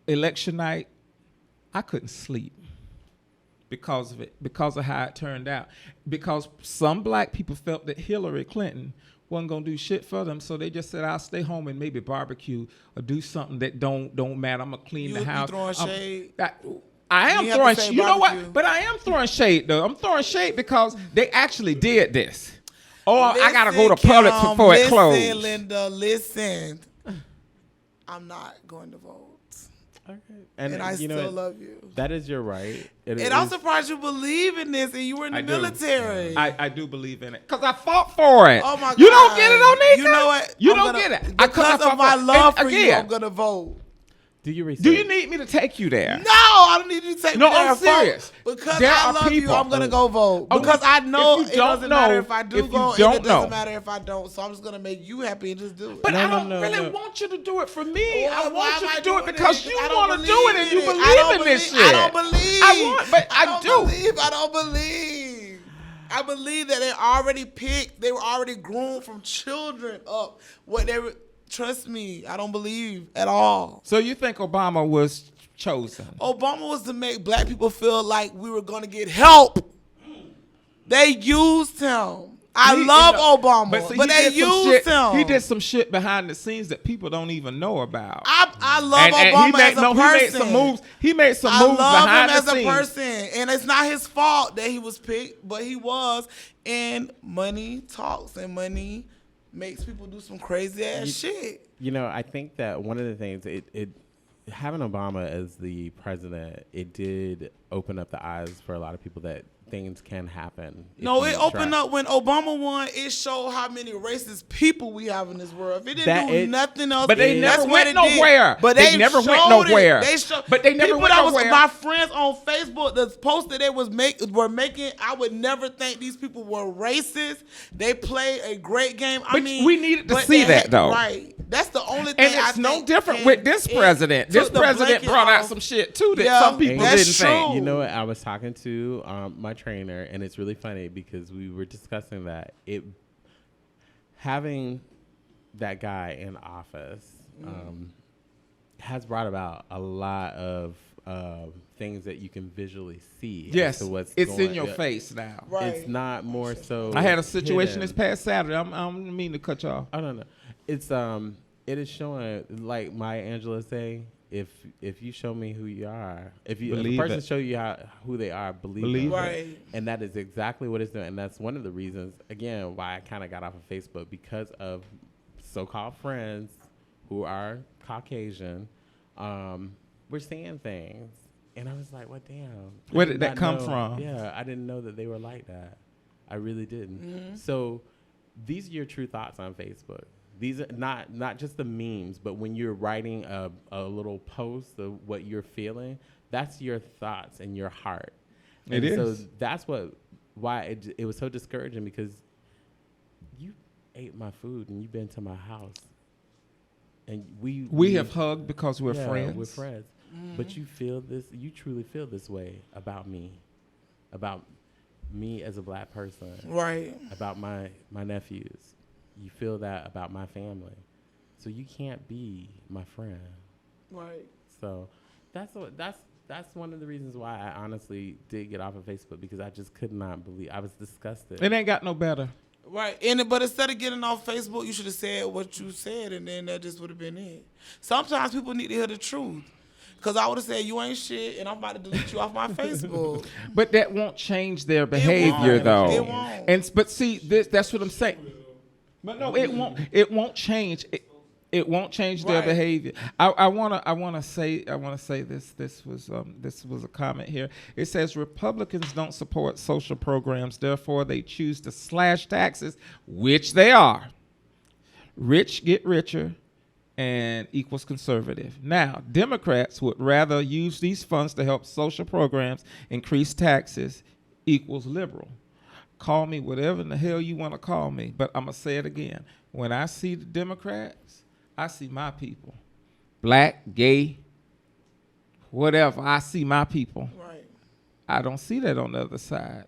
election night, I couldn't sleep because of it, because of how it turned out. Because some black people felt that Hillary Clinton wasn't gonna do shit for them, so they just said, I'll stay home and maybe barbecue or do something that don't matter. I'm gonna clean the house. You throwing shade? I am throwing shade. You know what? But I am throwing shade, though. I'm throwing shade because they actually did this. I gotta go to Publix before it closed. Listen, Linda, listen. I'm not going to vote. Okay. And I still love you. That is your right. I'm surprised you believe in this, and you were in the military. I do believe in it because I fought for it. Oh my God! You don't get it on these. You know what? You don't get it because of my love for you. I'm gonna vote. Do you need me to take you there? No, I don't need you to take me there. No, I'm serious. Because I love you, I'm going to go vote. Because I know it doesn't matter if I do go, and it doesn't matter if I don't. So I'm just going to make you happy and just do it. But I don't really want you to do it for me. I want you to do it because you want to do it and you believe in this shit. I don't believe. I don't believe. I believe that they already picked, they were already groomed from children up. Trust me, I don't believe at all. So you think Obama was chosen? Obama was to make black people feel like we were going to get help. They used him. I love Obama, but they used him. He did some shit behind the scenes that people don't even know about. I love Obama as a person. He made some moves. He made some moves behind the scenes. I love him as a person, and it's not his fault that he was picked, but he was. And money talks, and money makes people do some crazy ass shit. You know, I think that one of the things having Obama as the president, it did open up the eyes for a lot of people that things can happen. No, it opened up when Obama won. It showed how many racist people we have in this world. If it didn't do nothing else, but they never went nowhere. But they never went nowhere. But they never went nowhere. My friends on Facebook, the post that they were making, I would never think these people were racist. They played a great game. But we needed to see that, though. Right. That's the only thing. And it's no different with this president. This president brought out some shit too that some people didn't think. You know what? I was talking to my trainer, and it's really funny because we were discussing that having that guy in office has brought about a lot of things that you can visually see. Yes, it's in your face now. Right. It's not more so. I had a situation hidden. this past Saturday. I don't mean to cut you off. I don't know. It is showing, like Maya Angelou say, if you show me who you are, if a person show you who they are, believe them. Right. And that is exactly what it's doing. And that's one of the reasons, again, why I kind of got off of Facebook, because of so-called friends who are Caucasian. We're seeing things. And I was like, well, damn. Where did that come from? Yeah, I didn't know that they were like that. I really didn't. Mm-hmm. So these are your true thoughts on Facebook. These are not just the memes, but when you're writing a little post of what you're feeling, that's your thoughts and your heart. It is. So that's why it was so discouraging, because you ate my food and you've been to my house. And we have hugged because we're friends. We're friends. Mm-hmm. But you truly feel this way about me as a black person. Right. About my nephews. You feel that about my family. So you can't be my friend. Right. So that's one of the reasons why I honestly did get off of Facebook, because I just could not believe. I was disgusted. It ain't got no better. Right, but instead of getting off Facebook, you should have said what you said, and then that just would have been it. Sometimes people need to hear the truth, because I would have said you ain't shit, and I'm about to delete you off my Facebook. But that won't change their behavior, though. It won't. But see, that's what I'm saying. But no, it won't. It won't change. It won't change their behavior. I wanna say this. This was a comment here. It says Republicans don't support social programs, therefore they choose to slash taxes, which they are. Rich get richer, and equals conservative. Now, Democrats would rather use these funds to help social programs, increase taxes, equals liberal. Call me whatever in the hell you want to call me, but I'm gonna say it again. When I see the Democrats, I see my people, black, gay, whatever. I see my people. Right. I don't see that on the other side.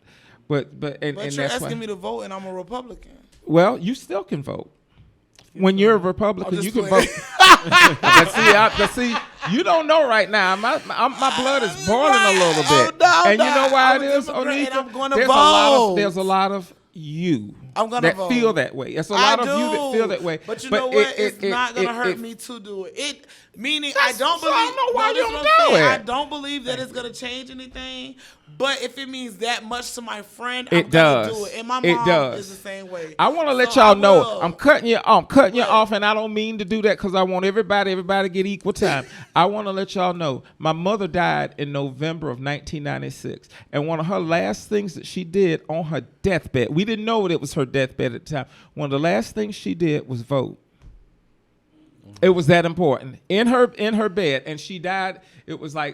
But you're that's asking me to vote, and I'm a Republican. Well, you still can vote. When you're a Republican, you can vote. See, you don't know right now. My blood is boiling a little bit, and you know why it is, Onika? I'm going to vote. There's a lot of you that vote. Feel that way. It's a lot of you that feel that way. But you know what? It's not going to hurt me to do it. Meaning, I don't believe. I don't know why you don't do it. I don't believe that it's going to change anything. But if it means that much to my friend, I'm going to do it. And my mom is the same way. I want to let y'all know I'm cutting you off, and I don't mean to do that because I want everybody to get equal time. I want to let y'all know my mother died in November of 1996, and one of her last things that she did on her deathbed, we didn't know it was her deathbed at the time. One of the last things she did was vote. It was that important in her bed, and she died. It was that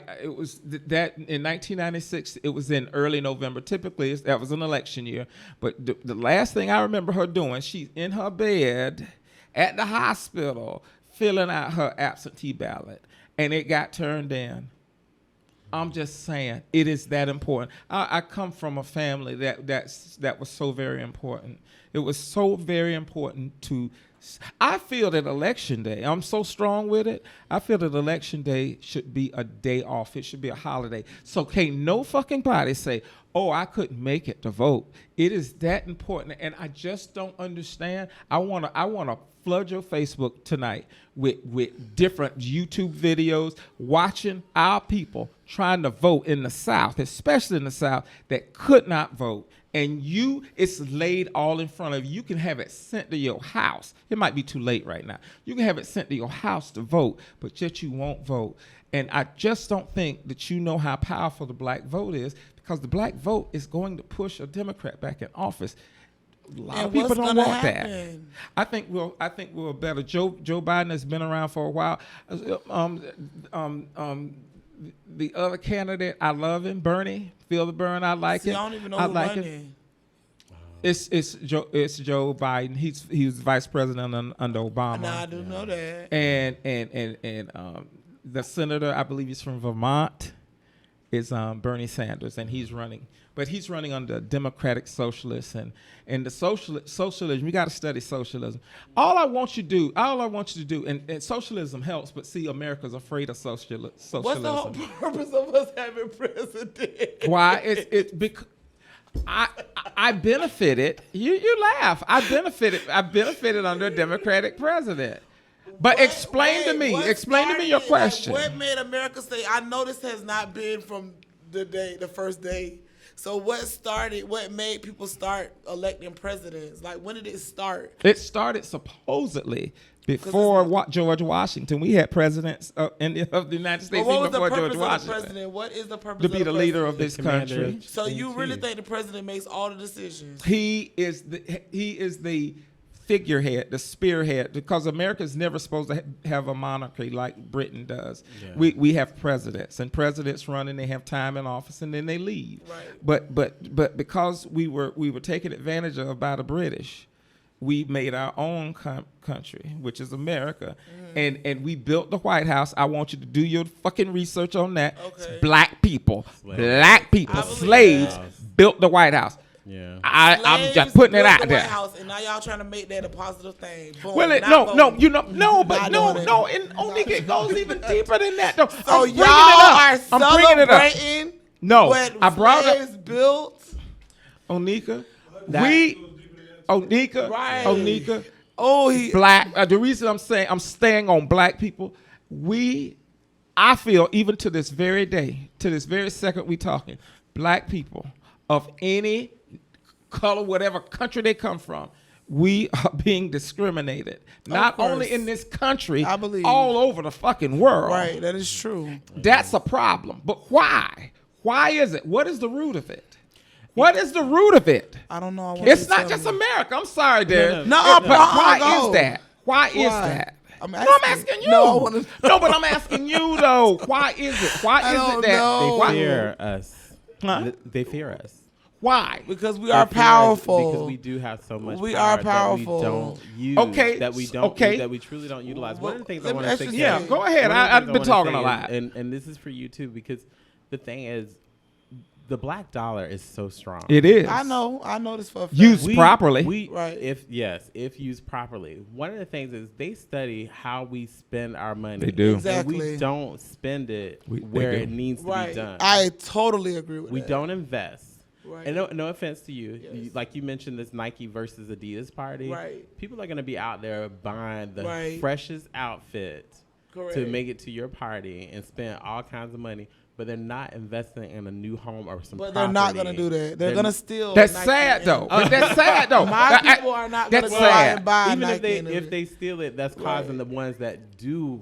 in 1996. It was in early November. Typically, that was an election year. But the last thing I remember her doing, she's in her bed at the hospital filling out her absentee ballot, and it got turned in. I'm just saying, it is that important. I come from a family that was so very important. It was so very important to. I feel that election day, I'm so strong with it, I feel that election day should be a day off. It should be a holiday. So can't no fucking body say, oh, I couldn't make it to vote. It is that important, and I just don't understand. I wanna flood your Facebook tonight with different YouTube videos, watching our people trying to vote in the South, especially in the South, that could not vote. And it's laid all in front of you. You can have it sent to your house. It might be too late right now. You can have it sent to your house to vote, but yet you won't vote. And I just don't think that you know how powerful the black vote is, because the black vote is going to push a Democrat back in office. A lot of people don't want that. I think we're better. Joe Biden has been around for a while. The other candidate, I love him, Bernie. Feel the burn. I like him. I don't even know who running. It's Joe Biden. He was vice president under Obama. No, I do know that. And the senator, I believe he's from Vermont, is Bernie Sanders, and he's running. But he's running under Democratic Socialists, and the socialism. You got to study socialism. All I want you to do, and socialism helps, but see, America's afraid of socialism. What's the whole purpose of us having president? Why? It's because I benefited. You laugh. I benefited under a Democratic president. But explain to me your question. What made America say? I know this has not been from the first day. So what made people start electing presidents? Like, when did it start? It started supposedly before George Washington. We had presidents of the United States even before George Washington. What is the purpose to of be the leader of this country. So you really think the president makes all the decisions? He is the figurehead, the spearhead, because America's never supposed to have a monarchy like Britain does. Yeah. We have presidents, and presidents run and they have time in office and then they leave. Right. But because we were taken advantage of by the British, we made our own country, which is America, and we built the White House. I want you to do your fucking research on that. It's Okay. black people, Slaves. black people, I believe slaves that. built the White House. Yeah. I'm just Slaves putting it built out the there. White House, and now y'all trying to make that a positive thing. Boom, Well, not no, voting. but Not doing no, it. and Onika, it goes even deeper than that. Though. So I'm bringing y'all are it up. I'm bringing it up. celebrating No, what I brought up slaves built. Onika. That- Right. Onika. Oh, he Black. The reason I'm staying on black people. I feel even to this very day, to this very second we talking, black people of any color, whatever country they come from, we are being discriminated. Not only course. in this country, I believe. all over the fucking world. right. That is true. That's a problem. But why? Why is it? What is the root of it? What is the root of it? I don't know. I want It's you to not tell just me. America. I'm sorry, Derek. No, But why go. is that? Why is Why? that? I'm No, I'm asking. asking you. No, I wanna- No, but I'm asking you though. Why is it? Why I is don't it that? know. They Why? fear us. Huh? They fear us. Why? Because we They are fear us powerful. Because we do have so much We power are powerful. that we don't use. Okay, That we don't. okay. That we truly don't utilize. One of the things I Let me want to ask say. you Yeah, something. go ahead. one of the I've things I been wanna talking say a lot. and this is for you too, because the thing is, the black dollar is so strong. It is. I know this for a fact. Used properly. Right. If used properly. One of the things is they study how we spend our money. They do. Exactly. And we don't spend it They where do. it needs to Right. be done. I totally agree with We that. don't invest. Right. And no offense to you, Yes. like you mentioned this Nike versus Adidas party. Right. People are going to be out there buying the Right. freshest outfit Correct. to make it to your party and spend all kinds of money, but they're not investing in a new home or some But they're not property. gonna do that. They're gonna steal. That's Nike sad and- though. But that's sad though. My people are not gonna That's go out sad. and buy Even Nike. if they and if they steal it, that's causing Right. the ones that do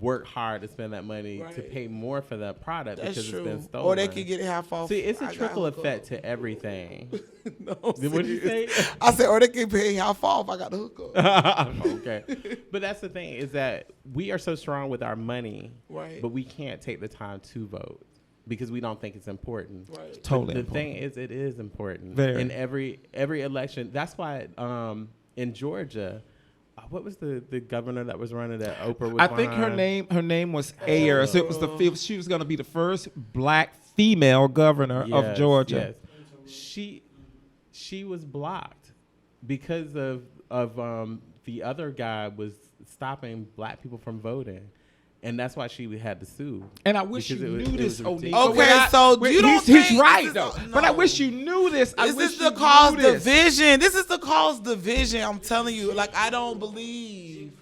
work hard to spend that money to Right. pay more for that product that's because true. it's been stolen. Or they could get half off. See, it's a I got trickle hooked up. effect to everything. No, What did you say? serious. I said, or they can pay half off. I got the hookup. Okay. But that's the thing is that we are so strong with our money, Right. but we can't take the time to vote because we don't think it's important. Right. Totally. The important. thing is, it is important. Very. In every election. That's why in Georgia, what was the governor that was running that Oprah was I think her name was Ayers. It was she was going to be the first black female governor of Georgia. Yes. She was blocked because of the other guy was stopping black people from voting. And that's why she had to sue. And I wish Because you it was- knew it this, was Onika. ridiculous. Okay, so you don't he's think right this though. is- But I no. wish you knew this. I This wish is you to cause knew this. division. This is to cause division. I'm telling you. Like, I don't believe.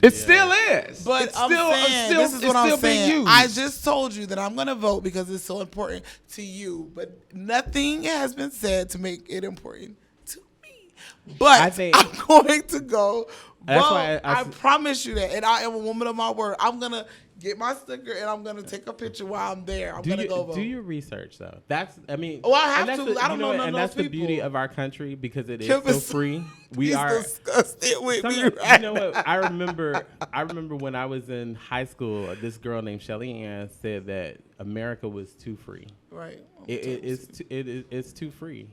It still is. But it's I'm still, saying, still, this is it's what I'm still being saying. used. I just told you that I'm going to vote because it's so important to you. But nothing has been said to make it important to me. But I think- I'm going to go That's vote. why I I promise you that. And I am a woman of my word. I'm going to get my sticker and I'm going to take a picture while I'm there. I'm going to go vote. Do your research though. That's I mean. Well, I have and that's to. the- I don't you know what, none and of that's those the beauty people. of our country because it is Kim so is- free. We He's are. disgusted with me. You Right know what? I remember when I was in high school, this girl named Shelly Ann said that America was too free. Right. It's too free.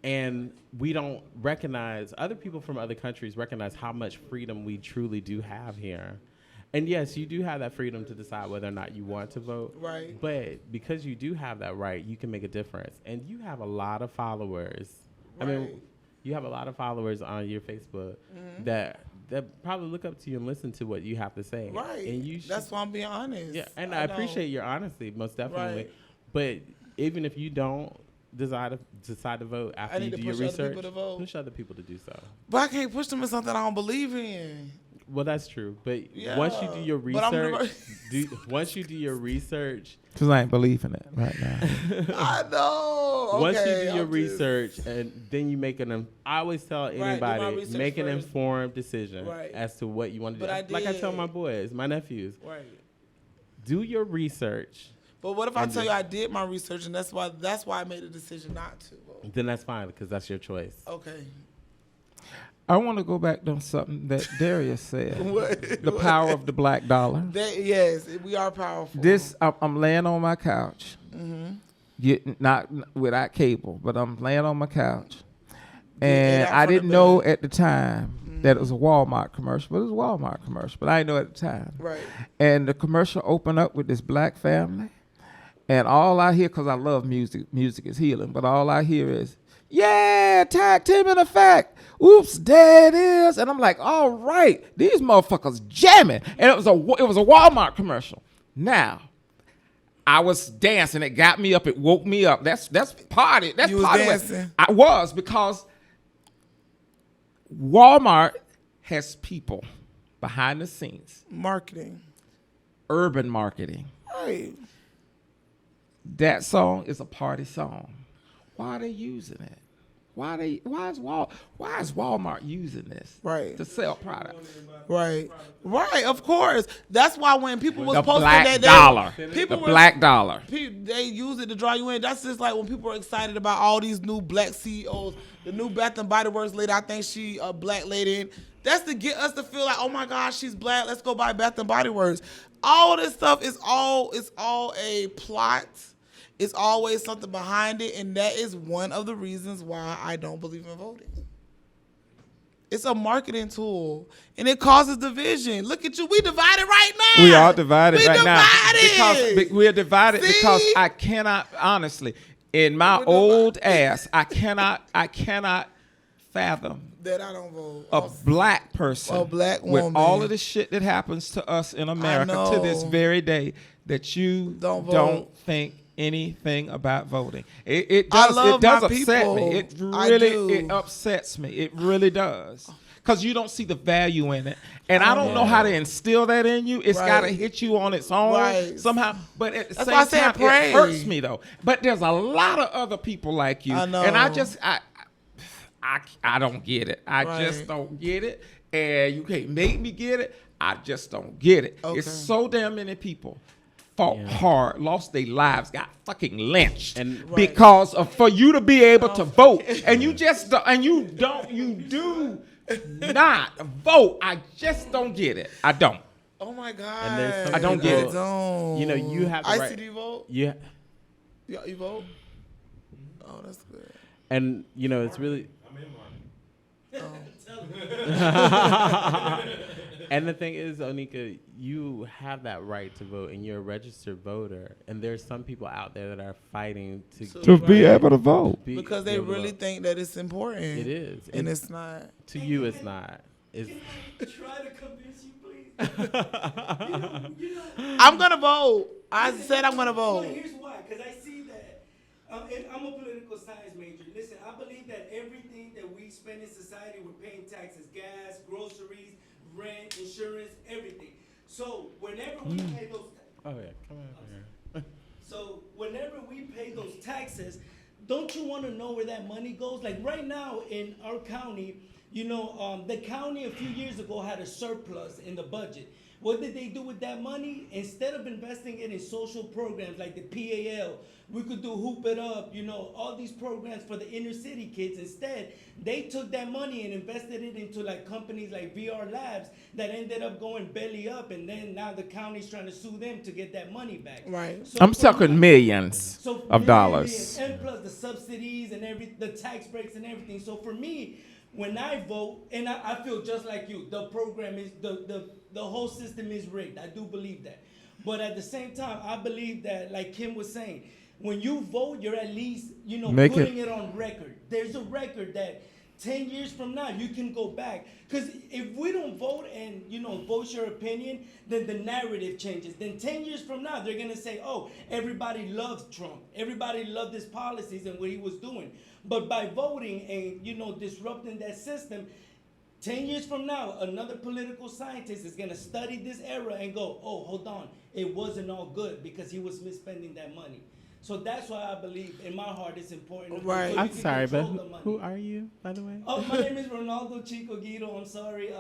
And we don't recognize, other people from other countries recognize how much freedom we truly do have here. And yes, you do have that freedom to decide whether or not you want to vote. Right. But because you do have that right, you can make a difference. And you have a lot of followers. I Right. mean, you have a lot of followers on your Facebook that probably look up to you and listen to what you have to say. Right. And you should, That's why I'm being honest. yeah, and I know. appreciate your honesty, most definitely. Right. But even if you don't decide to vote after need you to do your push other research, people to vote. push other people to do so. But I can't push them in something I don't believe in. Well, that's true. But Yeah, once you do your but I'm gonna- research, once you do your research, Because I ain't believing it right now. I know. Okay, once you do your I'm just- research, and then you make I always tell do my anybody, research make an first. informed decision Right. as to what you want to do. But I Like I tell did. my boys, my nephews, Right. do your research. But what if I And tell you just- I did my research and that's why I made a decision not to vote? Then that's fine because that's your choice. Okay. I want to go back to something that Darius said. What? The power of the black dollar. Yes, we are powerful. I'm laying on my couch, getting not without cable, but I'm laying on my couch, and out I from the didn't know bed. at the time that it was a Walmart commercial, but it was a Walmart commercial, but I didn't know at the time. Right. And the commercial opened up with this black family, and all I hear, because I love music, music is healing, but all I hear is, yeah, tag team in effect. Oops, there it is. And I'm like, all right, these motherfuckers jamming. And it was a Walmart commercial. Now, I was dancing. It got me up. It woke me up. That's party. That's You was party. dancing? I was, because Walmart has people behind the scenes, Marketing. urban marketing. Right. That song is a party song. Why are they using it? Why is Walmart using this? Right. To sell products? Right. Right. Of course. That's why when people was The posting black that, dollar. people The were, black dollar. they use it to draw you in. That's just like when people are excited about all these new black CEOs. The new Bath and Body Works lady, I think she a black lady. And that's to get us to feel like, oh my gosh, she's black. Let's go buy Bath and Body Works. All this stuff is all a plot. It's always something behind it, and that is one of the reasons why I don't believe in voting. It's a marketing tool, and it causes division. Look at you, we divided right now. We are divided We right now. divided. Because we're divided See? because I cannot, honestly, in my We're old divided. ass, I cannot fathom that I don't vote. a black person, A black with woman. all of the shit that happens to us in America to this know. very day, that you Don't don't vote. think anything about voting. It I does love my upset people. me. It I really do. it upsets me. It really does. Because you don't see the value in it. And I don't know how to instill that in you. It's Right. got to hit you on its own Right. somehow. But at the That's why I same said time, pray. it hurts me, though. But there's a lot of other people like you. I know. And I don't get it. I Right. just don't get it. And you can't make me get it. I just don't get it. Okay. It's so damn many people fought hard, lost their lives, got fucking lynched, And- Right. because of for you to be able to vote, and you just you do not vote. I just don't get it. I don't. Oh my God. And there's some I don't get people- it. Don't. You know, you have the I right- see. Do you vote? Yeah. Yeah, you vote? Oh, that's good. And you know, it's really. And the thing is, Onika, you have that right to vote, and you're a registered voter. And there's some people out there that are fighting To be able to vote. Because they really think that it's important. it is, And it's not. to you. It's not. It's Try to convince you, please. I'm going to vote. I said I'm going to Well, vote. here's why. Because I see that, and I'm a political science major. Listen, I believe that everything that we spend in society, we're paying taxes, gas, groceries, rent, insurance, everything. So whenever we pay those, oh yeah, come on here. so whenever we pay those taxes, don't you want to know where that money goes? Like right now in our county, you know, the county a few years ago had a surplus in the budget. What did they do with that money? Instead of investing it in social programs like the PAL, we could do Hoop It Up, you know, all these programs for the inner city kids. Instead, they took that money and invested it into like companies like VR Labs that ended up going belly up, and then now the county's trying to sue them to get that money back. Right. So I'm for talking me- millions so of dollars. and plus the subsidies and the tax breaks and everything. So for me, when I vote, and I feel just like you, the program is the whole system is rigged. I do believe that. But at the same time, I believe that, like Kim was saying, when you vote, you're at least, you know, Make putting it on record. There's a record that 10 years from now, you can go back. Because if we don't vote and, you know, voice your opinion, then the narrative changes. Then 10 years from now, they're going to say, oh, everybody loves Trump. Everybody loved his policies and what he was doing. But by voting and, you know, disrupting that system, 10 years from now, another political scientist is going to study this era and go, oh, hold on, it wasn't all good because he was misspending that money. So that's why I believe in my heart it's important. to vote Right. so I'm you can sorry, but control the money. who are you, by the way? Oh, my name is Ronaldo Chico Guido. I'm sorry.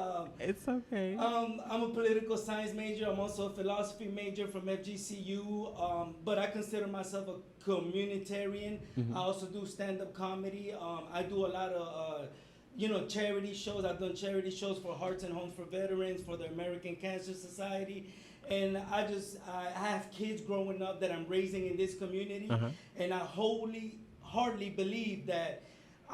It's okay. I'm a political science major. I'm also a philosophy major from FGCU. But I consider myself a communitarian. I also do stand-up comedy. I do a lot of charity shows. I've done charity shows for Hearts and Homes for Veterans, for the American Cancer Society. And I have kids growing up that I'm raising in this community. And I hardly believe that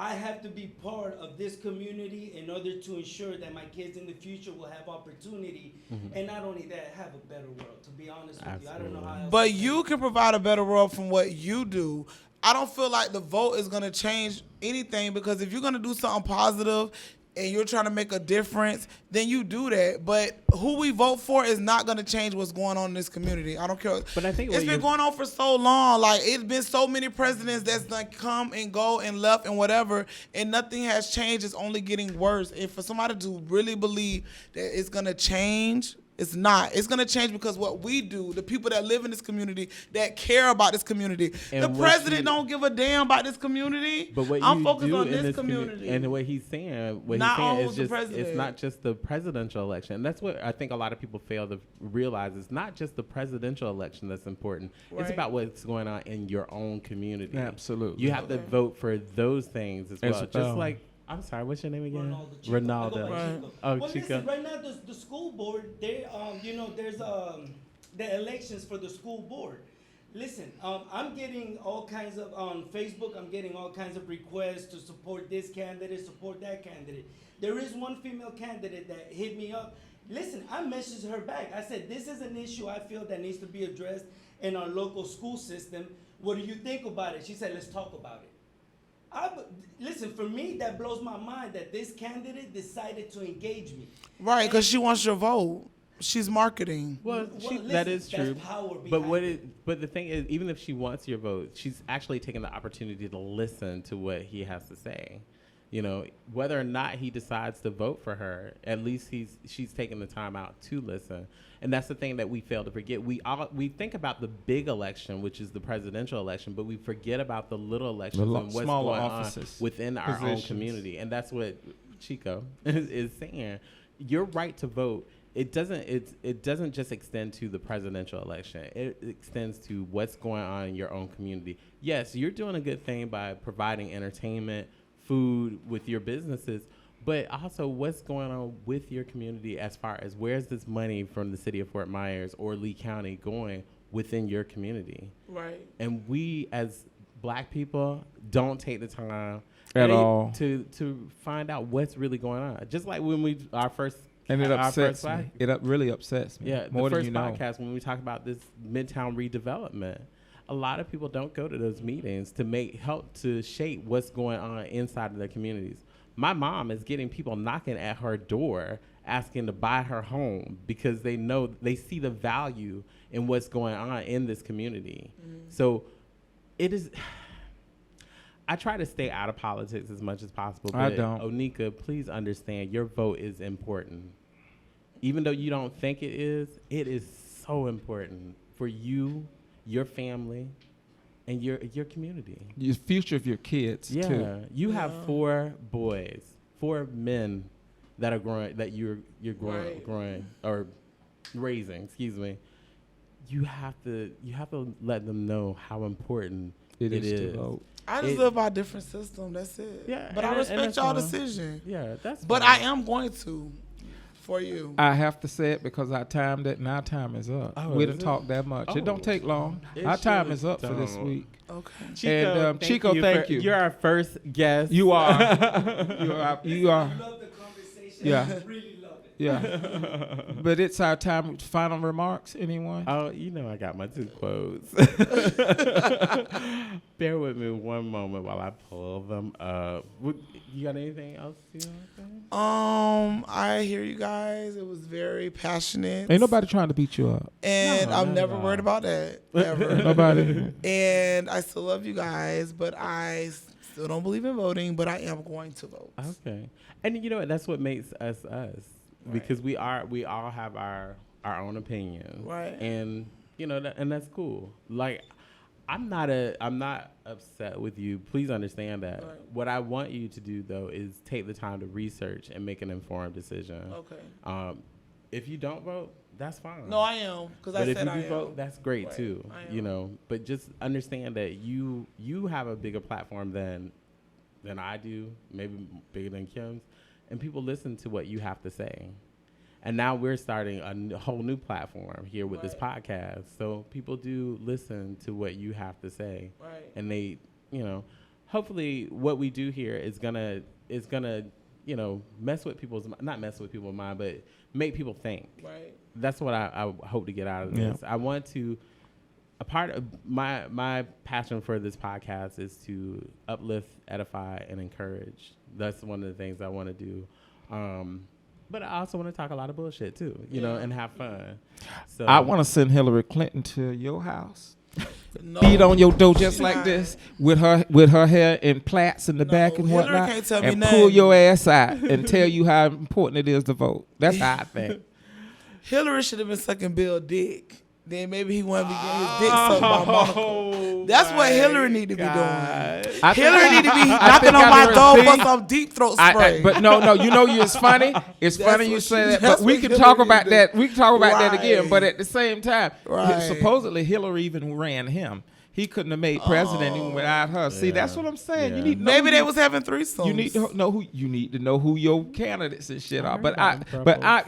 I have to be part of this community in order to ensure that my kids in the future will have opportunity. And not only that, have a better world, to be honest with you. I don't know how else But to you can provide a better world from what you do. I don't feel like the vote is going to change anything, because if you're going to do something positive and you're trying to make a difference, then you do that. But who we vote for is not going to change what's going on in this community. I don't care. But I think it's been going on for so long. Like, it's been so many presidents that's done come and go and left and whatever, and nothing has changed. It's only getting worse. And for somebody to really believe that it's going to change, it's not. It's going to change because what we do, the people that live in this community, that care about this community. And the what president you- don't give a damn about this community. But what I'm you focused do on in this community. and what he's saying, Not on is who's the just president. it's not just the presidential election. And that's what I think a lot of people fail to realize. It's not just the presidential election that's important. It's Right. about what's going on in your own community. Absolutely. You have to vote for those things as well. Just well. like, I'm sorry, what's your name again? Ronaldo. I go by Right. Chico. Oh, well, Chico. listen, right now the school board, they there's the elections for the school board. Listen, I'm getting all kinds of on Facebook. I'm getting all kinds of requests to support this candidate, support that candidate. There is one female candidate that hit me up. Listen, I messaged her back. I said, this is an issue I feel that needs to be addressed in our local school system. What do you think about it? She said, let's talk about it. Listen, for me, that blows my mind that this candidate decided to engage me. Right, because she wants your vote. She's marketing. Well, listen, that is that's true. power But behind but the thing is, even if she wants your vote, she's actually taking the opportunity to listen to what he has to say. Whether or not he decides to vote for her, at least she's taking the time out to listen. And that's the thing that we fail to forget. We think about the big election, which is the presidential election, but we forget about the little elections and what's smaller going offices, on within our own positions. community. And that's what Chico is saying. Your right to vote, it doesn't just extend to the presidential election. It extends to what's going on in your own community. Yes, you're doing a good thing by providing entertainment, food with your businesses, but also what's going on with your community as far as where's this money from the city of Fort Myers or Lee County going within your community. Right. And we as Black people don't take the time At all. to find out what's really going on. Just like when our first And it our upsets first me. It really upsets me. yeah, more the than first you know. podcast when we talk about this Midtown redevelopment, a lot of people don't go to those meetings to help to shape what's going on inside of their communities. My mom is getting people knocking at her door asking to buy her home because they see the value in what's going on in this community. So it is. I try to stay out of politics as much as possible. But I don't. Onika, please understand your vote is important. Even though you don't think it is so important for you, your family, and your community. The future of your kids Yeah, too. you have 4 boys, 4 men that are growing, that you're Right. growing or raising. Excuse me. You have to let them know how important It is is. to vote. I just live by a different system. That's it. Yeah, But I and respect that's y'all fine. decision. Yeah, that's. But fine. I am going to for you. I have to say it because our time is up. Oh, We is done it? talked that much. It Oh. don't take long. It Our time sure is up for this don't. week. Okay. Chico, And, Chico, thank you. You're our first guest. You are. You are. I love the conversation. Yeah. I really love it. Yeah. But it's our time. Final remarks. Anyone? Oh, I got my 2 quotes. Bear with me one moment while I pull them up. You got anything else you want to say? I hear you guys. It was very passionate. Ain't nobody trying to beat you up. And No, I'm not never at all. worried about that. Ever. Nobody. And I still love you guys, but I still don't believe in voting, but I am going to vote. Okay. And you know what? That's what makes us us. Because we all have our own opinions. Right. And and that's cool. Like I'm not upset with you. Please understand that. Right. What I want you to do though is take the time to research and make an informed decision. Okay. If you don't vote, that's fine. No, I am, because I But if said you I do am. vote, that's great Right. too. I am. But just understand that you have a bigger platform than than I do, maybe bigger than Kim's, and people listen to what you have to say. And now we're starting a whole new platform here with this podcast. So people do listen to what you have to say. Right. And they, hopefully what we do here is gonna, mess with not mess with people's mind, but make people think. Right. That's what I hope to get out of this. I want to, a part of my passion for this podcast is to uplift, edify, and encourage. That's one of the things I want to do. But I also want to talk a lot of bullshit too, and have fun. So I want to send Hillary Clinton to your house. No, Beat on your door just like this with her hair in plaits in the back and Hillary whatnot, can't tell me and nothing. pull your ass out and tell you how important it is to vote. That's how I think. Hillary should have been sucking Bill dick. Then maybe he wouldn't be getting his dick sucked by Monica. That's what Hillary need to be doing. Hillary need to be knocking on my door for some deep throat spray. But no, it's funny. It's funny you say that. But we can talk about that. We can talk about that again. But at the same time, supposedly Hillary even ran him. He couldn't have made president even without her. See, that's what I'm saying. You need to know Maybe they was having threesomes. You need to know who your candidates and shit are.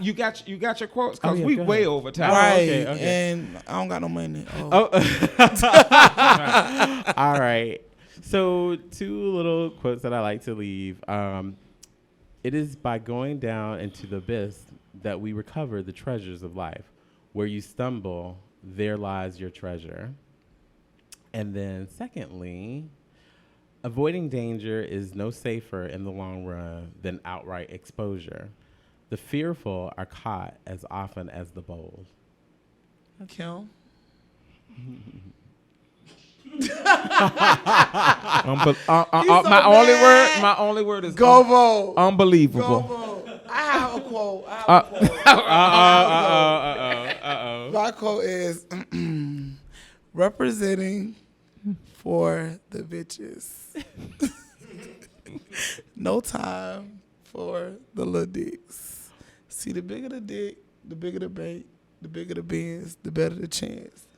You got your quotes because we way over time. Right. Okay. And I don't got no money. All right. So 2 little quotes that I like to leave. It is by going down into the abyss that we recover the treasures of life. Where you stumble, there lies your treasure. And then secondly, avoiding danger is no safer in the long run than outright exposure. The fearful are caught as often as the bold. Kim. My only word is Go vote. unbelievable. Go vote. I have a quote. My quote is representing for the bitches. No time for the little dicks. See, the bigger the dick, the bigger the bait, the bigger the Benz, the better the chance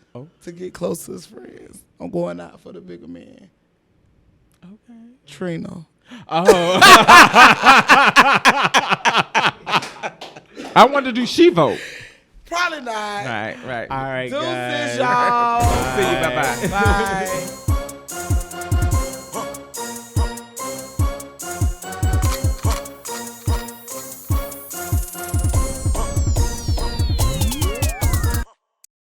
to get close to his friends. I'm going out for the bigger man. Okay. Trina. I want to do she vote. Probably not. Right. All right, Deuces, guys. y'all. See you. Bye. Bye.